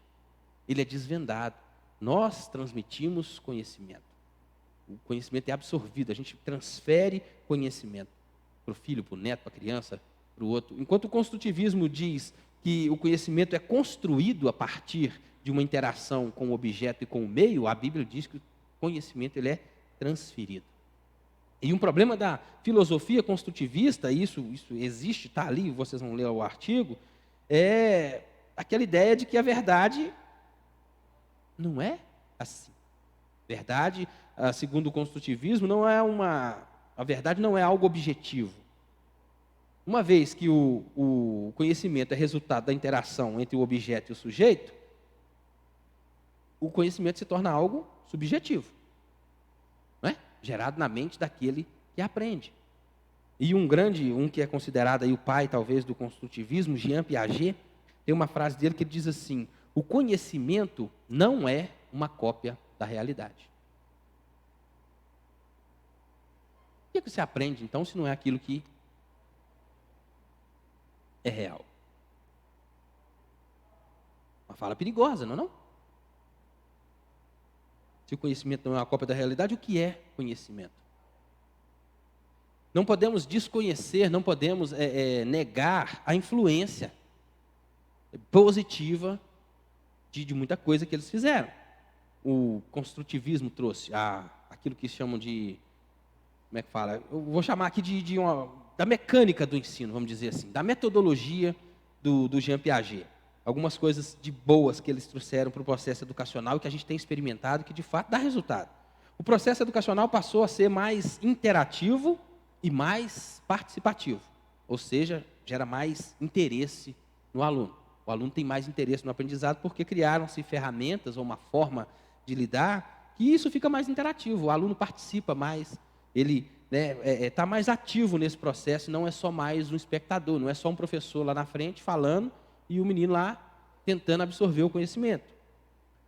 [SPEAKER 1] Ele é desvendado. Nós transmitimos conhecimento. O conhecimento é absorvido, a gente transfere conhecimento para o filho, para o neto, para a criança, para o outro. Enquanto o construtivismo diz que o conhecimento é construído a partir de uma interação com o objeto e com o meio, a Bíblia diz que o conhecimento ele é transferido. E um problema da filosofia construtivista, isso existe, está ali, vocês vão ler o artigo, é aquela ideia de que a verdade não é assim. Verdade, segundo o construtivismo, a verdade não é algo objetivo. Uma vez que o conhecimento é resultado da interação entre o objeto e o sujeito, o conhecimento se torna algo subjetivo, não é? Gerado na mente daquele que aprende. E um que é considerado aí o pai, talvez, do construtivismo, Jean Piaget, tem uma frase dele que ele diz assim: o conhecimento não é uma cópia da realidade. O que você aprende, então, se não é aquilo que é real? Uma fala perigosa, não é não? Se o conhecimento não é uma cópia da realidade, o que é conhecimento? Não podemos desconhecer, não podemos negar a influência positiva de muita coisa que eles fizeram. O construtivismo trouxe aquilo que chamam de, como é que fala? Eu vou chamar aqui da mecânica do ensino, vamos dizer assim, da metodologia do Jean Piaget. Algumas coisas de boas que eles trouxeram para o processo educacional e que a gente tem experimentado que de fato dá resultado. O processo educacional passou a ser mais interativo e mais participativo. ou seja, gera mais interesse no aluno. O aluno tem mais interesse no aprendizado porque criaram-se ferramentas ou uma forma de lidar que isso fica mais interativo. O aluno participa mais, ele está mais ativo nesse processo, não é só mais um espectador, não é só um professor lá na frente falando e o menino lá tentando absorver o conhecimento.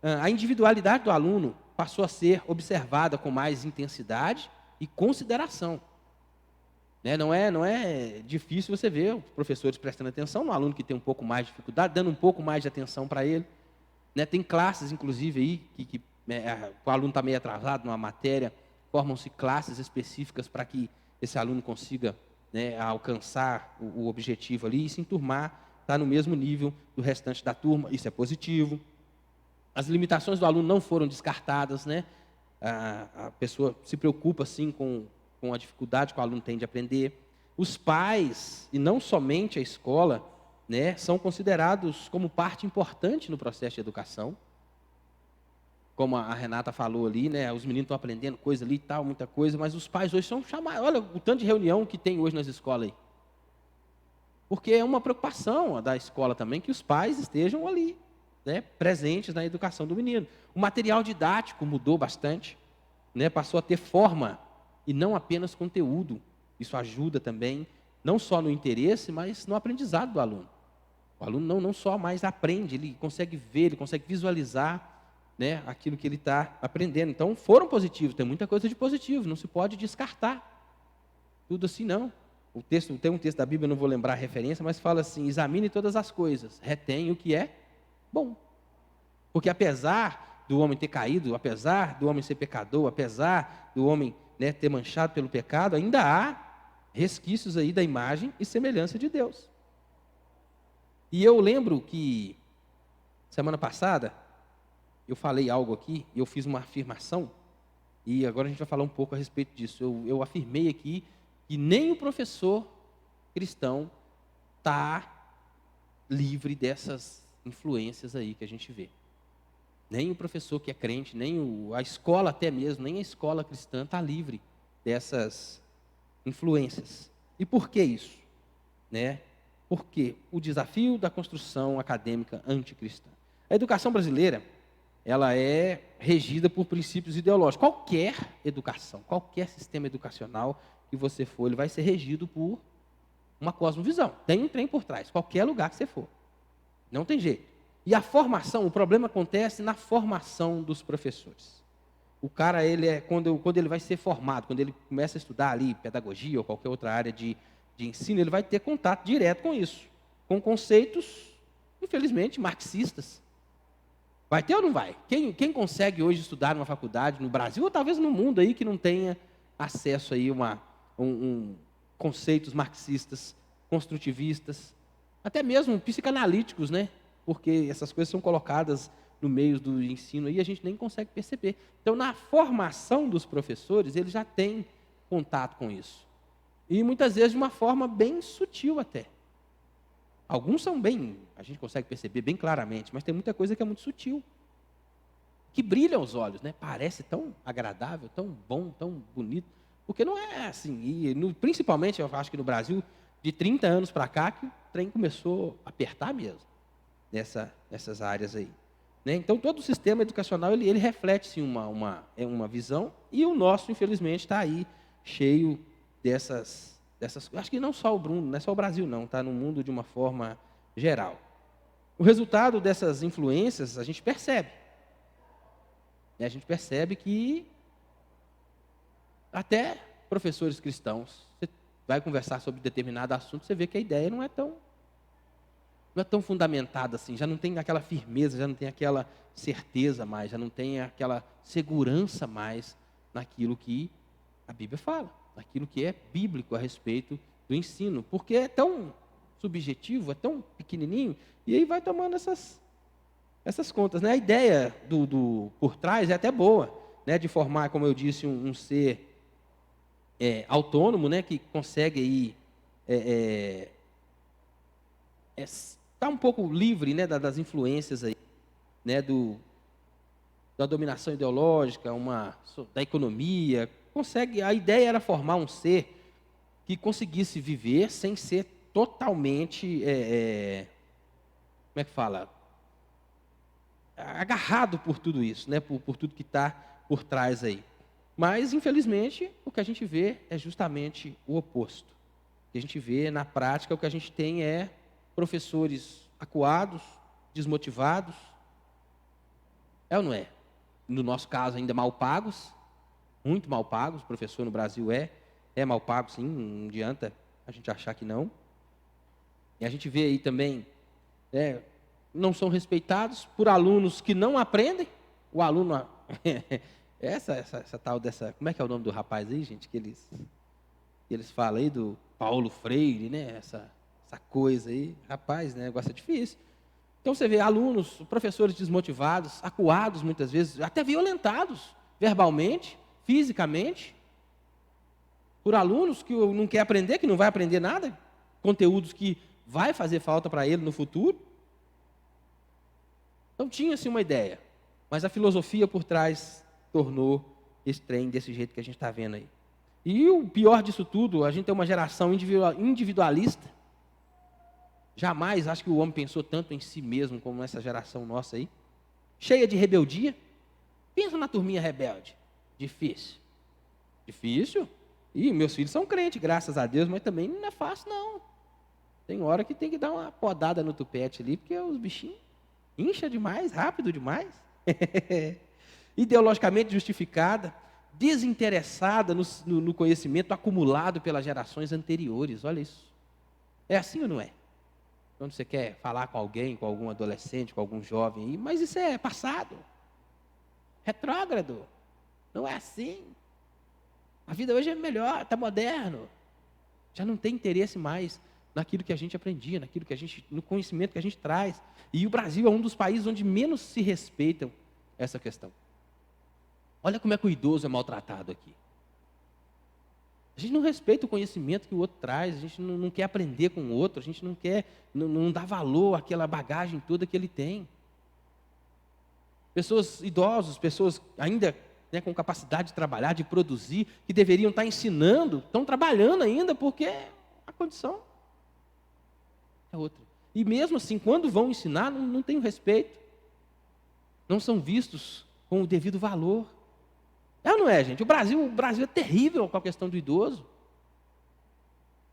[SPEAKER 1] A individualidade do aluno passou a ser observada com mais intensidade e consideração. Não é difícil você ver os professores prestando atenção no aluno que tem um pouco mais de dificuldade, dando um pouco mais de atenção para ele. Tem classes, inclusive, aí, que o aluno está meio atrasado numa matéria, formam-se classes específicas para que esse aluno consiga alcançar o objetivo ali e se enturmar, estar no mesmo nível do restante da turma. Isso é positivo. As limitações do aluno não foram descartadas, a pessoa se preocupa, sim, com a dificuldade que o aluno tem de aprender. Os pais, e não somente a escola, são considerados como parte importante no processo de educação. Como a Renata falou ali, os meninos estão aprendendo coisa ali e tal, muita coisa, mas os pais hoje são chamados. Olha o tanto de reunião que tem hoje nas escolas aí. Porque é uma preocupação da escola também que os pais estejam ali, presentes na educação do menino. O material didático mudou bastante, passou a ter forma e não apenas conteúdo. Isso ajuda também, não só no interesse, mas no aprendizado do aluno. O aluno não só mais aprende, ele consegue ver, ele consegue visualizar aquilo que ele está aprendendo. Então, foram positivos, tem muita coisa de positivo, não se pode descartar. Tudo assim não. Tem um texto da Bíblia, eu não vou lembrar a referência, mas fala assim: examine todas as coisas, retém o que é bom. Porque apesar do homem ter caído, apesar do homem ser pecador, apesar do homem ter manchado pelo pecado, ainda há resquícios aí da imagem e semelhança de Deus. E eu lembro que, semana passada, eu falei algo aqui, eu fiz uma afirmação, e agora a gente vai falar um pouco a respeito disso. Eu afirmei aqui que nem o professor cristão está livre dessas influências aí que a gente vê. Nem o professor que é crente, nem a escola até mesmo, nem a escola cristã está livre dessas influências. E por que isso? Porque o desafio da construção acadêmica anticristã. A educação brasileira, ela é regida por princípios ideológicos. Qualquer educação, qualquer sistema educacional que você for, ele vai ser regido por uma cosmovisão. Tem um trem por trás, qualquer lugar que você for. Não tem jeito. E a formação, o problema acontece na formação dos professores. O cara, quando ele vai ser formado, quando ele começa a estudar ali pedagogia ou qualquer outra área de ensino, ele vai ter contato direto com isso, com conceitos, infelizmente, marxistas. Vai ter ou não vai? Quem consegue hoje estudar numa faculdade no Brasil, ou talvez no mundo aí, que não tenha acesso aí conceitos marxistas, construtivistas, até mesmo psicanalíticos, porque essas coisas são colocadas no meio do ensino e a gente nem consegue perceber. Então, na formação dos professores, eles já têm contato com isso. E muitas vezes de uma forma bem sutil até. Alguns são a gente consegue perceber bem claramente, mas tem muita coisa que é muito sutil, que brilha aos olhos, Parece tão agradável, tão bom, tão bonito, porque não é assim. E principalmente, eu acho que no Brasil, de 30 anos para cá, que o trem começou a apertar mesmo, nessas áreas aí. Então, todo o sistema educacional, ele reflete, sim, uma visão, e o nosso, infelizmente, está aí cheio dessas. Acho que não só o Bruno, não é só o Brasil, não, está no mundo de uma forma geral. O resultado dessas influências, a gente percebe. A gente percebe que até professores cristãos, você vai conversar sobre determinado assunto, você vê que a ideia não é tão fundamentada assim, já não tem aquela firmeza, já não tem aquela certeza mais, já não tem aquela segurança mais naquilo que a Bíblia fala, naquilo que é bíblico a respeito do ensino, porque é tão subjetivo, é tão pequenininho, e aí vai tomando essas contas. A ideia por trás é até boa, de formar, como eu disse, um ser autônomo, que consegue aí está um pouco livre, das influências aí, da dominação ideológica, da economia. A ideia era formar um ser que conseguisse viver sem ser totalmente, como é que fala? Agarrado por tudo isso, né? Por tudo que está por trás aí. Mas, infelizmente, o que a gente vê é justamente o oposto. O que a gente vê na prática, o que a gente tem é professores acuados, desmotivados. É ou não é? No nosso caso, ainda mal pagos, muito mal pagos. O professor no Brasil é mal pago, sim, não adianta a gente achar que não. E a gente vê aí também, não são respeitados por alunos que não aprendem. O aluno, essa tal dessa, como é que é o nome do rapaz aí, gente, que eles falam aí do Paulo Freire, né? Essa coisa aí, rapaz, né? Negócio é difícil. Então você vê alunos, professores desmotivados, acuados muitas vezes, até violentados verbalmente, fisicamente, por alunos que não quer aprender, que não vai aprender nada, conteúdos que vai fazer falta para ele no futuro. Então tinha-se uma ideia, mas a filosofia por trás tornou esse trem desse jeito que a gente está vendo aí. E o pior disso tudo, a gente tem uma geração individualista. Jamais acho que o homem pensou tanto em si mesmo como essa geração nossa aí. Cheia de rebeldia. Pensa na turminha rebelde. Difícil. Difícil? E meus filhos são crentes, graças a Deus, mas também não é fácil, não. Tem hora que tem que dar uma podada no tupete ali, porque os bichinhos incham demais, rápido demais. Ideologicamente justificada, desinteressada no conhecimento acumulado pelas gerações anteriores. Olha isso. É assim ou não é? Quando você quer falar com alguém, com algum adolescente, com algum jovem aí, mas isso é passado. Retrógrado. Não é assim. A vida hoje é melhor, está moderno. Já não tem interesse mais naquilo que a gente aprendia, no conhecimento que a gente traz. E o Brasil é um dos países onde menos se respeitam essa questão. Olha como é que o idoso é maltratado aqui. A gente não respeita o conhecimento que o outro traz, a gente não quer aprender com o outro, a gente não dá valor àquela bagagem toda que ele tem. Pessoas idosas, pessoas ainda com capacidade de trabalhar, de produzir, que deveriam estar ensinando, estão trabalhando ainda, porque a condição é outra. E mesmo assim, quando vão ensinar, não tem o respeito. Não são vistos com o devido valor. É ou não é, gente? O Brasil é terrível com a questão do idoso.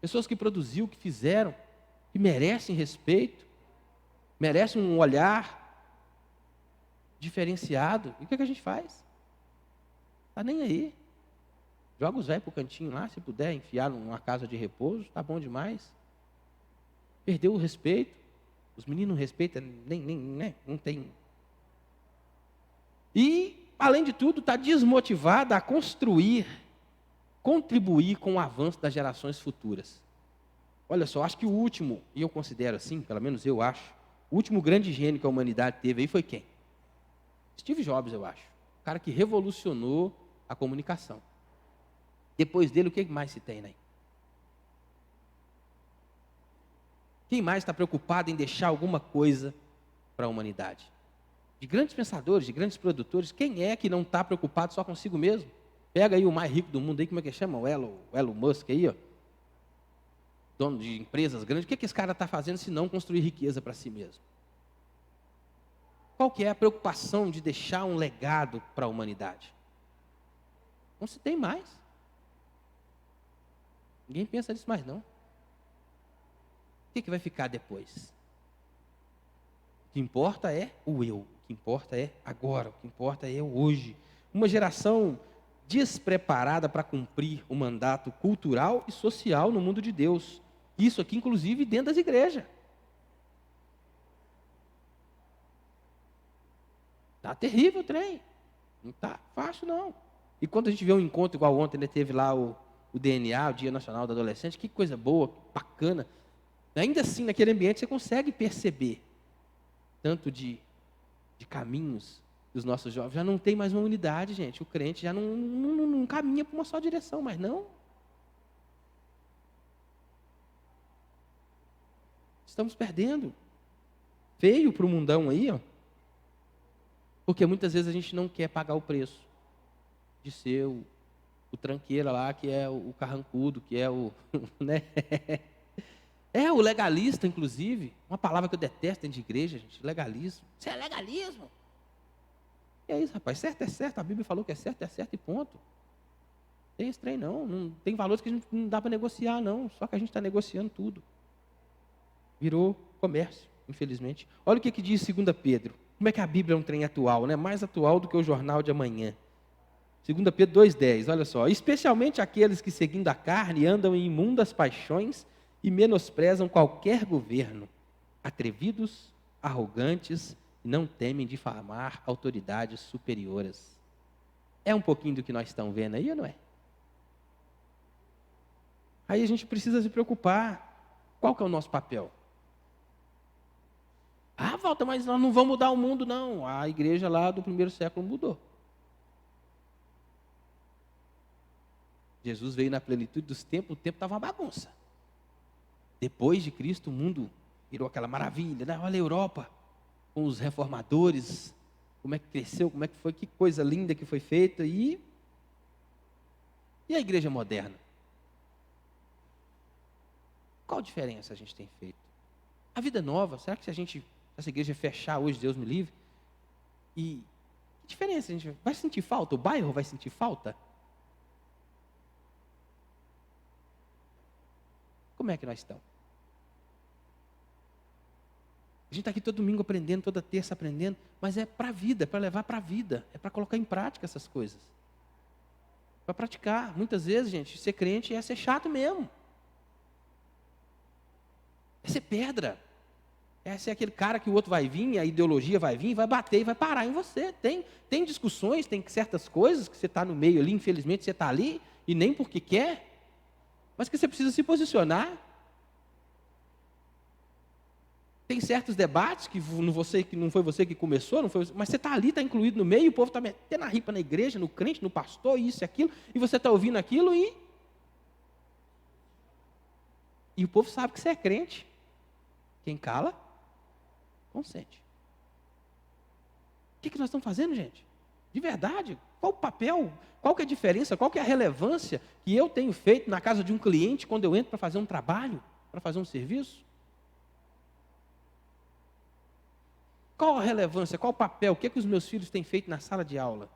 [SPEAKER 1] Pessoas que produziram, que fizeram, que merecem respeito, merecem um olhar diferenciado. E o que a gente faz? Está nem aí. Joga os velhos para o cantinho lá, se puder enfiar numa casa de repouso, está bom demais. Perdeu o respeito. Os meninos não respeitam, né? Não tem. E, além de tudo, está desmotivada a contribuir com o avanço das gerações futuras. Olha só, acho que o último, e eu considero assim, pelo menos eu acho, o último grande gênio que a humanidade teve aí foi quem? Steve Jobs, eu acho. O cara que revolucionou a comunicação. Depois dele, o que mais se tem, né? Quem mais está preocupado em deixar alguma coisa para a humanidade? De grandes pensadores, de grandes produtores, quem é que não está preocupado só consigo mesmo? Pega aí o mais rico do mundo aí, como é que chama? O Elon Musk aí, ó. Dono de empresas grandes. O que esse cara está fazendo se não construir riqueza para si mesmo? Qual que é a preocupação de deixar um legado para a humanidade? Não se tem mais. Ninguém pensa nisso mais, não. O que vai ficar depois? O que importa é o eu. O que importa é agora. O que importa é o hoje. Uma geração despreparada para cumprir o mandato cultural e social no mundo de Deus. Isso aqui, inclusive, dentro das igrejas. Está terrível o trem. Não está fácil, não. E quando a gente vê um encontro igual ontem, né, teve lá o DNA, o Dia Nacional do Adolescente, que coisa boa, bacana. Ainda assim, naquele ambiente, você consegue perceber tanto de caminhos dos nossos jovens. Já não tem mais uma unidade, gente. O crente já não caminha para uma só direção, mas não. Estamos perdendo. Feio para o mundão aí, ó. Porque muitas vezes a gente não quer pagar o preço de ser o tranqueira lá, que é o carrancudo, que é o, né? É o legalista, inclusive, uma palavra que eu detesto dentro de igreja, gente, legalismo. Isso é legalismo. E é isso, rapaz, certo é certo, a Bíblia falou que é certo e ponto. Tem esse trem não tem valores que a gente não dá para negociar não, só que a gente está negociando tudo. Virou comércio, infelizmente. Olha o que diz 2 Pedro. Como é que a Bíblia é um trem atual, né? Mais atual do que o jornal de amanhã. 2 Pedro 2,10, olha só. Especialmente aqueles que, seguindo a carne, andam em imundas paixões e menosprezam qualquer governo. Atrevidos, arrogantes, e não temem difamar autoridades superiores. É um pouquinho do que nós estamos vendo aí, ou não é? Aí a gente precisa se preocupar. Qual que é o nosso papel? Ah, Walter, mas nós não vamos mudar o mundo, não. A igreja lá do primeiro século mudou. Jesus veio na plenitude dos tempos, o tempo estava uma bagunça. Depois de Cristo, o mundo virou aquela maravilha, né? Olha a Europa, com os reformadores, como é que cresceu, como é que foi, que coisa linda que foi feita. E a igreja moderna? Qual diferença a gente tem feito? A vida nova, será que se essa igreja fechar hoje, Deus me livre, e que diferença a gente vai sentir falta? O bairro vai sentir falta? Como é que nós estamos? A gente está aqui todo domingo aprendendo, toda terça aprendendo, mas é para a vida, é para levar para a vida, é para colocar em prática essas coisas. Para praticar. Muitas vezes, gente, ser crente é ser chato mesmo. É ser pedra. É ser aquele cara que o outro vai vir, a ideologia vai vir, vai bater e vai parar em você. Tem discussões, tem certas coisas que você está no meio ali, infelizmente você está ali, e nem porque quer, mas que você precisa se posicionar. Tem certos debates que não foi você que começou, mas você está ali, está incluído no meio, o povo está metendo a ripa na igreja, no crente, no pastor, isso e aquilo, e você está ouvindo aquilo e o povo sabe que você é crente. Quem cala, consente. O que nós estamos fazendo, gente? De verdade, qual o papel, qual que é a diferença, qual que é a relevância que eu tenho feito na casa de um cliente quando eu entro para fazer um trabalho, para fazer um serviço? Qual a relevância, qual o papel, o que os meus filhos têm feito na sala de aula?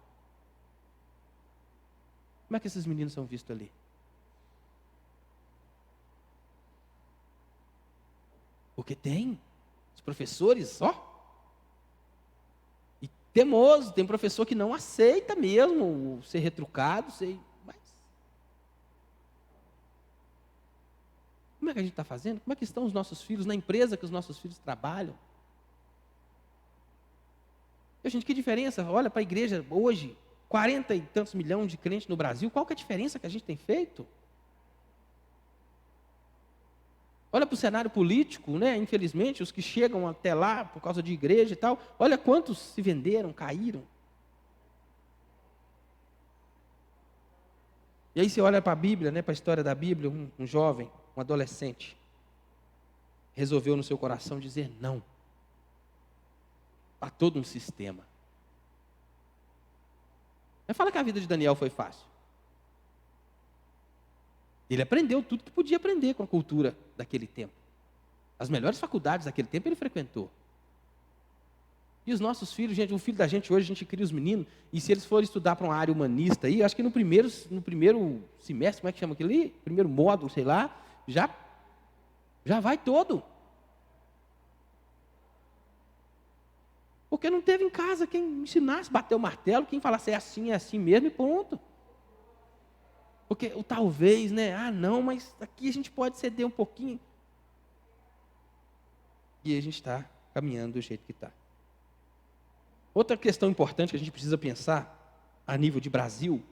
[SPEAKER 1] Como é que esses meninos são vistos ali? Porque tem os professores, e teimoso, tem professor que não aceita mesmo ser retrucado, mas como é que a gente está fazendo? Como é que estão os nossos filhos na empresa que os nossos filhos trabalham? Gente, que diferença? Olha para a igreja hoje, 40 e tantos milhões de crentes no Brasil, qual que é a diferença que a gente tem feito? Olha para o cenário político, né? Infelizmente, os que chegam até lá por causa de igreja e tal, olha quantos se venderam, caíram. E aí você olha para a Bíblia, né? Para a história da Bíblia, um jovem, um adolescente, resolveu no seu coração dizer não a todo um sistema. Mas fala que a vida de Daniel foi fácil. Ele aprendeu tudo que podia aprender com a cultura daquele tempo. As melhores faculdades daquele tempo ele frequentou. E os nossos filhos, gente, o filho da gente hoje, a gente cria os meninos, e se eles forem estudar para uma área humanista, aí, acho que no primeiro semestre, como é que chama aquilo ali? Primeiro módulo, sei lá, já vai todo. Porque não teve em casa quem ensinasse, bater o martelo, quem falasse é assim mesmo e ponto. Porque o talvez, né? Ah, não, mas aqui a gente pode ceder um pouquinho. E a gente está caminhando do jeito que está. Outra questão importante que a gente precisa pensar, a nível de Brasil,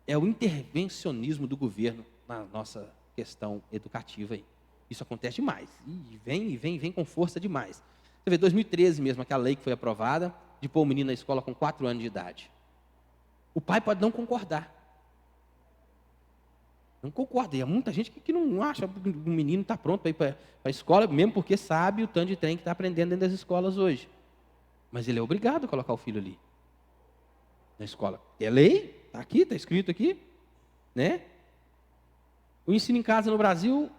[SPEAKER 1] é o intervencionismo do governo na nossa questão educativa aí. Isso acontece demais. E vem com força demais. Você vê, 2013 mesmo, aquela lei que foi aprovada, de pôr o menino na escola com 4 anos de idade. O pai pode não concordar. Não concorda. E há muita gente que não acha que o menino está pronto para ir para a escola, mesmo porque sabe o tanto de trem que está aprendendo dentro das escolas hoje. Mas ele é obrigado a colocar o filho ali, na escola. É lei, está aqui, está escrito aqui. né? O ensino em casa no Brasil,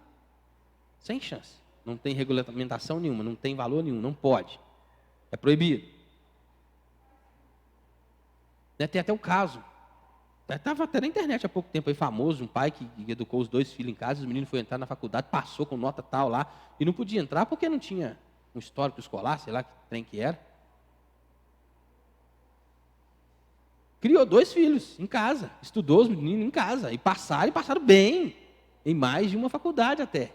[SPEAKER 1] sem chance. Não tem regulamentação nenhuma, não tem valor nenhum, não pode. É proibido. Né? Tem até um caso. Estava até na internet há pouco tempo aí, famoso, um pai que educou os 2 filhos em casa, os meninos foram entrar na faculdade, passou com nota tal lá, e não podia entrar porque não tinha um histórico escolar, sei lá que trem que era. Criou 2 filhos em casa, estudou os meninos em casa, e passaram bem, em mais de uma faculdade até.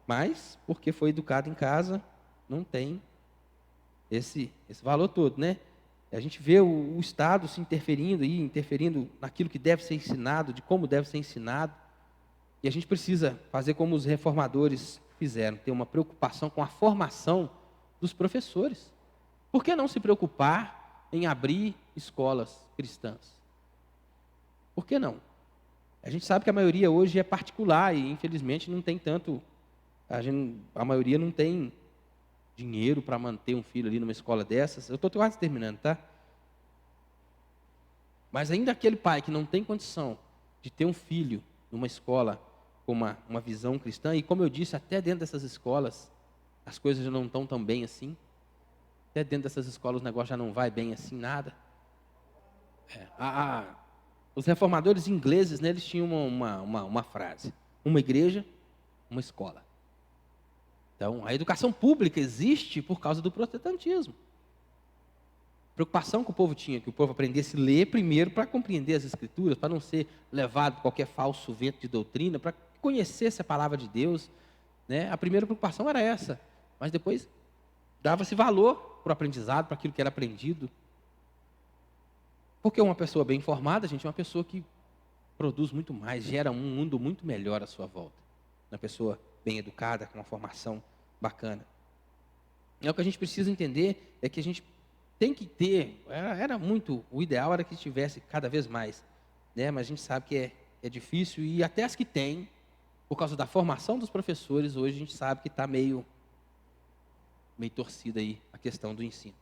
[SPEAKER 1] Mas, porque foi educado em casa, não tem esse valor todo, né? A gente vê o Estado se interferindo naquilo que deve ser ensinado, de como deve ser ensinado. E a gente precisa fazer como os reformadores fizeram, ter uma preocupação com a formação dos professores. Por que não se preocupar em abrir escolas cristãs? Por que não? A gente sabe que a maioria hoje é particular e, infelizmente, não tem tanto... A maioria não tem dinheiro para manter um filho ali numa escola dessas. Eu estou quase terminando, tá? Mas ainda aquele pai que não tem condição de ter um filho numa escola com uma visão cristã, e como eu disse, até dentro dessas escolas, as coisas já não estão tão bem assim. Até dentro dessas escolas o negócio já não vai bem assim, nada. Os reformadores ingleses, né, eles tinham uma frase: uma igreja, uma escola. Então, a educação pública existe por causa do protestantismo. A preocupação que o povo tinha, que o povo aprendesse a ler primeiro para compreender as escrituras, para não ser levado por qualquer falso vento de doutrina, para conhecesse a palavra de Deus, né? A primeira preocupação era essa, mas depois dava-se valor para o aprendizado, para aquilo que era aprendido. Porque uma pessoa bem informada, gente, é uma pessoa que produz muito mais, gera um mundo muito melhor à sua volta. Uma pessoa bem educada, com uma formação bacana. E o que a gente precisa entender é que a gente tem que ter, o ideal era que tivesse cada vez mais, né? Mas a gente sabe que é difícil, e até as que tem, por causa da formação dos professores, hoje a gente sabe que está meio torcida aí a questão do ensino.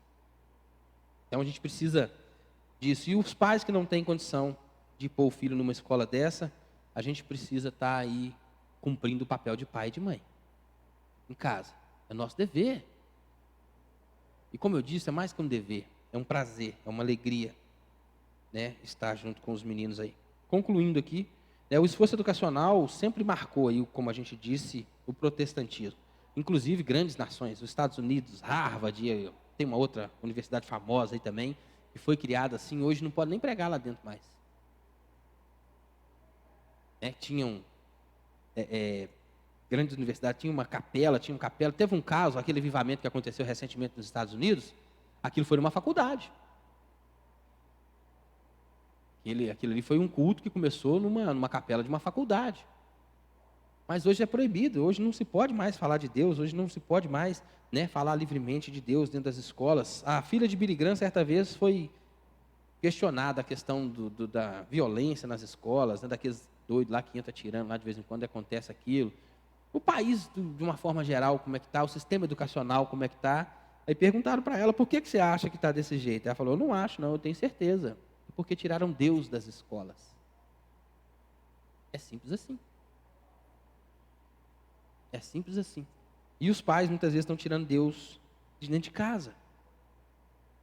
[SPEAKER 1] Então a gente precisa disso. E os pais que não têm condição de pôr o filho numa escola dessa, a gente precisa estar aí cumprindo o papel de pai e de mãe em casa. É nosso dever. E como eu disse, é mais que um dever, é um prazer, é uma alegria, né, estar junto com os meninos aí. Concluindo aqui, né, o esforço educacional sempre marcou aí, como a gente disse, o protestantismo. Inclusive grandes nações, os Estados Unidos, Harvard, tem uma outra universidade famosa aí também, que foi criada assim, hoje não pode nem pregar lá dentro mais. Tinham grandes universidades, tinha uma capela, teve um caso, aquele avivamento que aconteceu recentemente nos Estados Unidos, aquilo foi numa faculdade. Aquilo ali foi um culto que começou numa capela de uma faculdade. Mas hoje é proibido, hoje não se pode mais falar de Deus, hoje não se pode mais, né, falar livremente de Deus dentro das escolas. A filha de Billy Graham, certa vez, foi questionada a questão da violência nas escolas, né, daqueles doidos lá que entra atirando lá de vez em quando, acontece aquilo. O país, de uma forma geral, como é que está? O sistema educacional, como é que está? Aí perguntaram para ela, por que você acha que está desse jeito? Ela falou, eu não acho, não, eu tenho certeza. Porque tiraram Deus das escolas. É simples assim. É simples assim. E os pais, muitas vezes, estão tirando Deus de dentro de casa.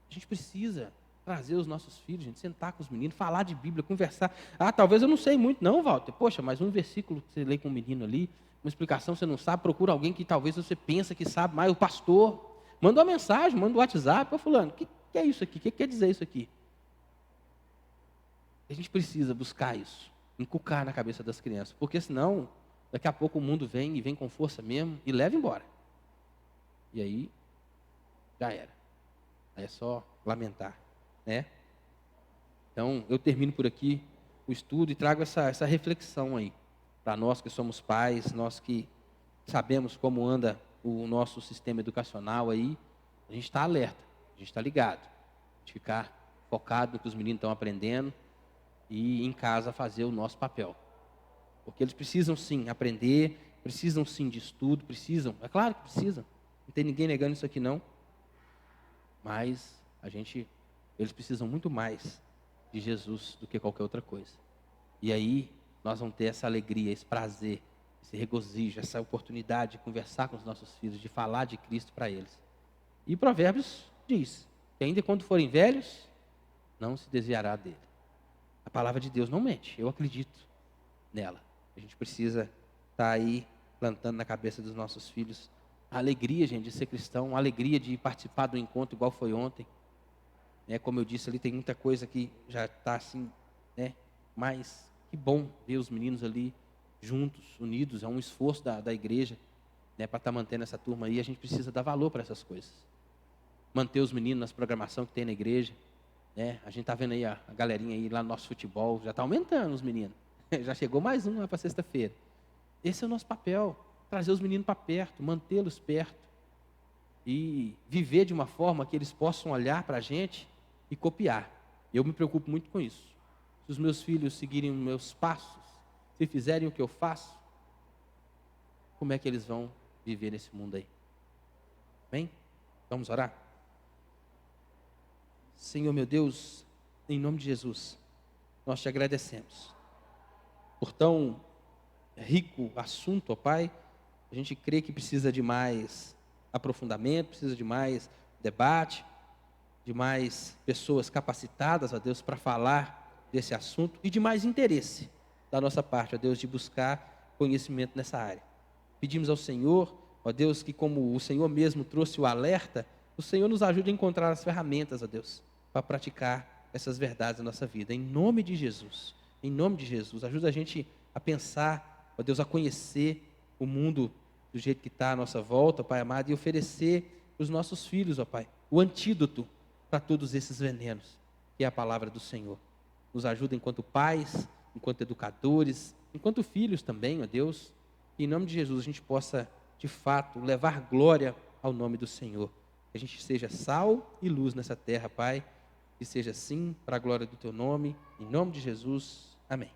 [SPEAKER 1] A gente precisa trazer os nossos filhos, gente, sentar com os meninos, falar de Bíblia, conversar. Talvez eu não sei muito, não, Walter. Poxa, mas um versículo que você lê com um menino ali, uma explicação você não sabe, procura alguém que talvez você pensa que sabe mais, o pastor. Manda uma mensagem, manda um WhatsApp, fulano, o que é isso aqui? O que quer dizer isso aqui? A gente precisa buscar isso, inculcar na cabeça das crianças, porque senão, daqui a pouco o mundo vem com força mesmo e leva embora. E aí, já era. Aí é só lamentar, né? Então, eu termino por aqui o estudo e trago essa reflexão aí, para nós que somos pais, nós que sabemos como anda o nosso sistema educacional aí, a gente está alerta, a gente está ligado, a gente ficar focado no que os meninos estão aprendendo e em casa fazer o nosso papel. Porque eles precisam sim aprender, precisam sim de estudo, é claro que precisam, não tem ninguém negando isso aqui não, mas eles precisam muito mais de Jesus do que qualquer outra coisa. E aí nós vamos ter essa alegria, esse prazer, esse regozijo, essa oportunidade de conversar com os nossos filhos, de falar de Cristo para eles. E Provérbios diz que ainda quando forem velhos, não se desviará dele. A palavra de Deus não mente, eu acredito nela. A gente precisa estar aí plantando na cabeça dos nossos filhos a alegria, gente, de ser cristão, a alegria de participar do encontro igual foi ontem. Como eu disse ali, tem muita coisa que já está assim, mas que bom ver os meninos ali juntos, unidos. É um esforço da igreja, para estar mantendo essa turma aí. A gente precisa dar valor para essas coisas. Manter os meninos nas programações que tem na igreja. A gente está vendo aí a galerinha aí lá no nosso futebol, já está aumentando os meninos. Já chegou mais um lá para sexta-feira. Esse é o nosso papel, trazer os meninos para perto, mantê-los perto. E viver de uma forma que eles possam olhar para a gente e copiar. Eu me preocupo muito com isso. Se os meus filhos seguirem os meus passos, se fizerem o que eu faço, como é que eles vão viver nesse mundo aí? Bem? Vamos orar? Senhor meu Deus, em nome de Jesus, nós te agradecemos por tão rico assunto, ó Pai. A gente crê que precisa de mais aprofundamento, precisa de mais debate, de mais pessoas capacitadas, ó Deus, para falar desse assunto e de mais interesse da nossa parte, ó Deus, de buscar conhecimento nessa área. Pedimos ao Senhor, ó Deus, que como o Senhor mesmo trouxe o alerta, o Senhor nos ajude a encontrar as ferramentas, ó Deus, para praticar essas verdades na nossa vida. Em nome de Jesus, ajuda a gente a pensar, ó Deus, a conhecer o mundo do jeito que está à nossa volta, Pai amado, e oferecer os nossos filhos, ó Pai, o antídoto para todos esses venenos, que é a palavra do Senhor. Nos ajuda enquanto pais, enquanto educadores, enquanto filhos também, ó Deus, que em nome de Jesus a gente possa, de fato, levar glória ao nome do Senhor. Que a gente seja sal e luz nessa terra, Pai, que seja assim, para a glória do Teu nome, em nome de Jesus, amém.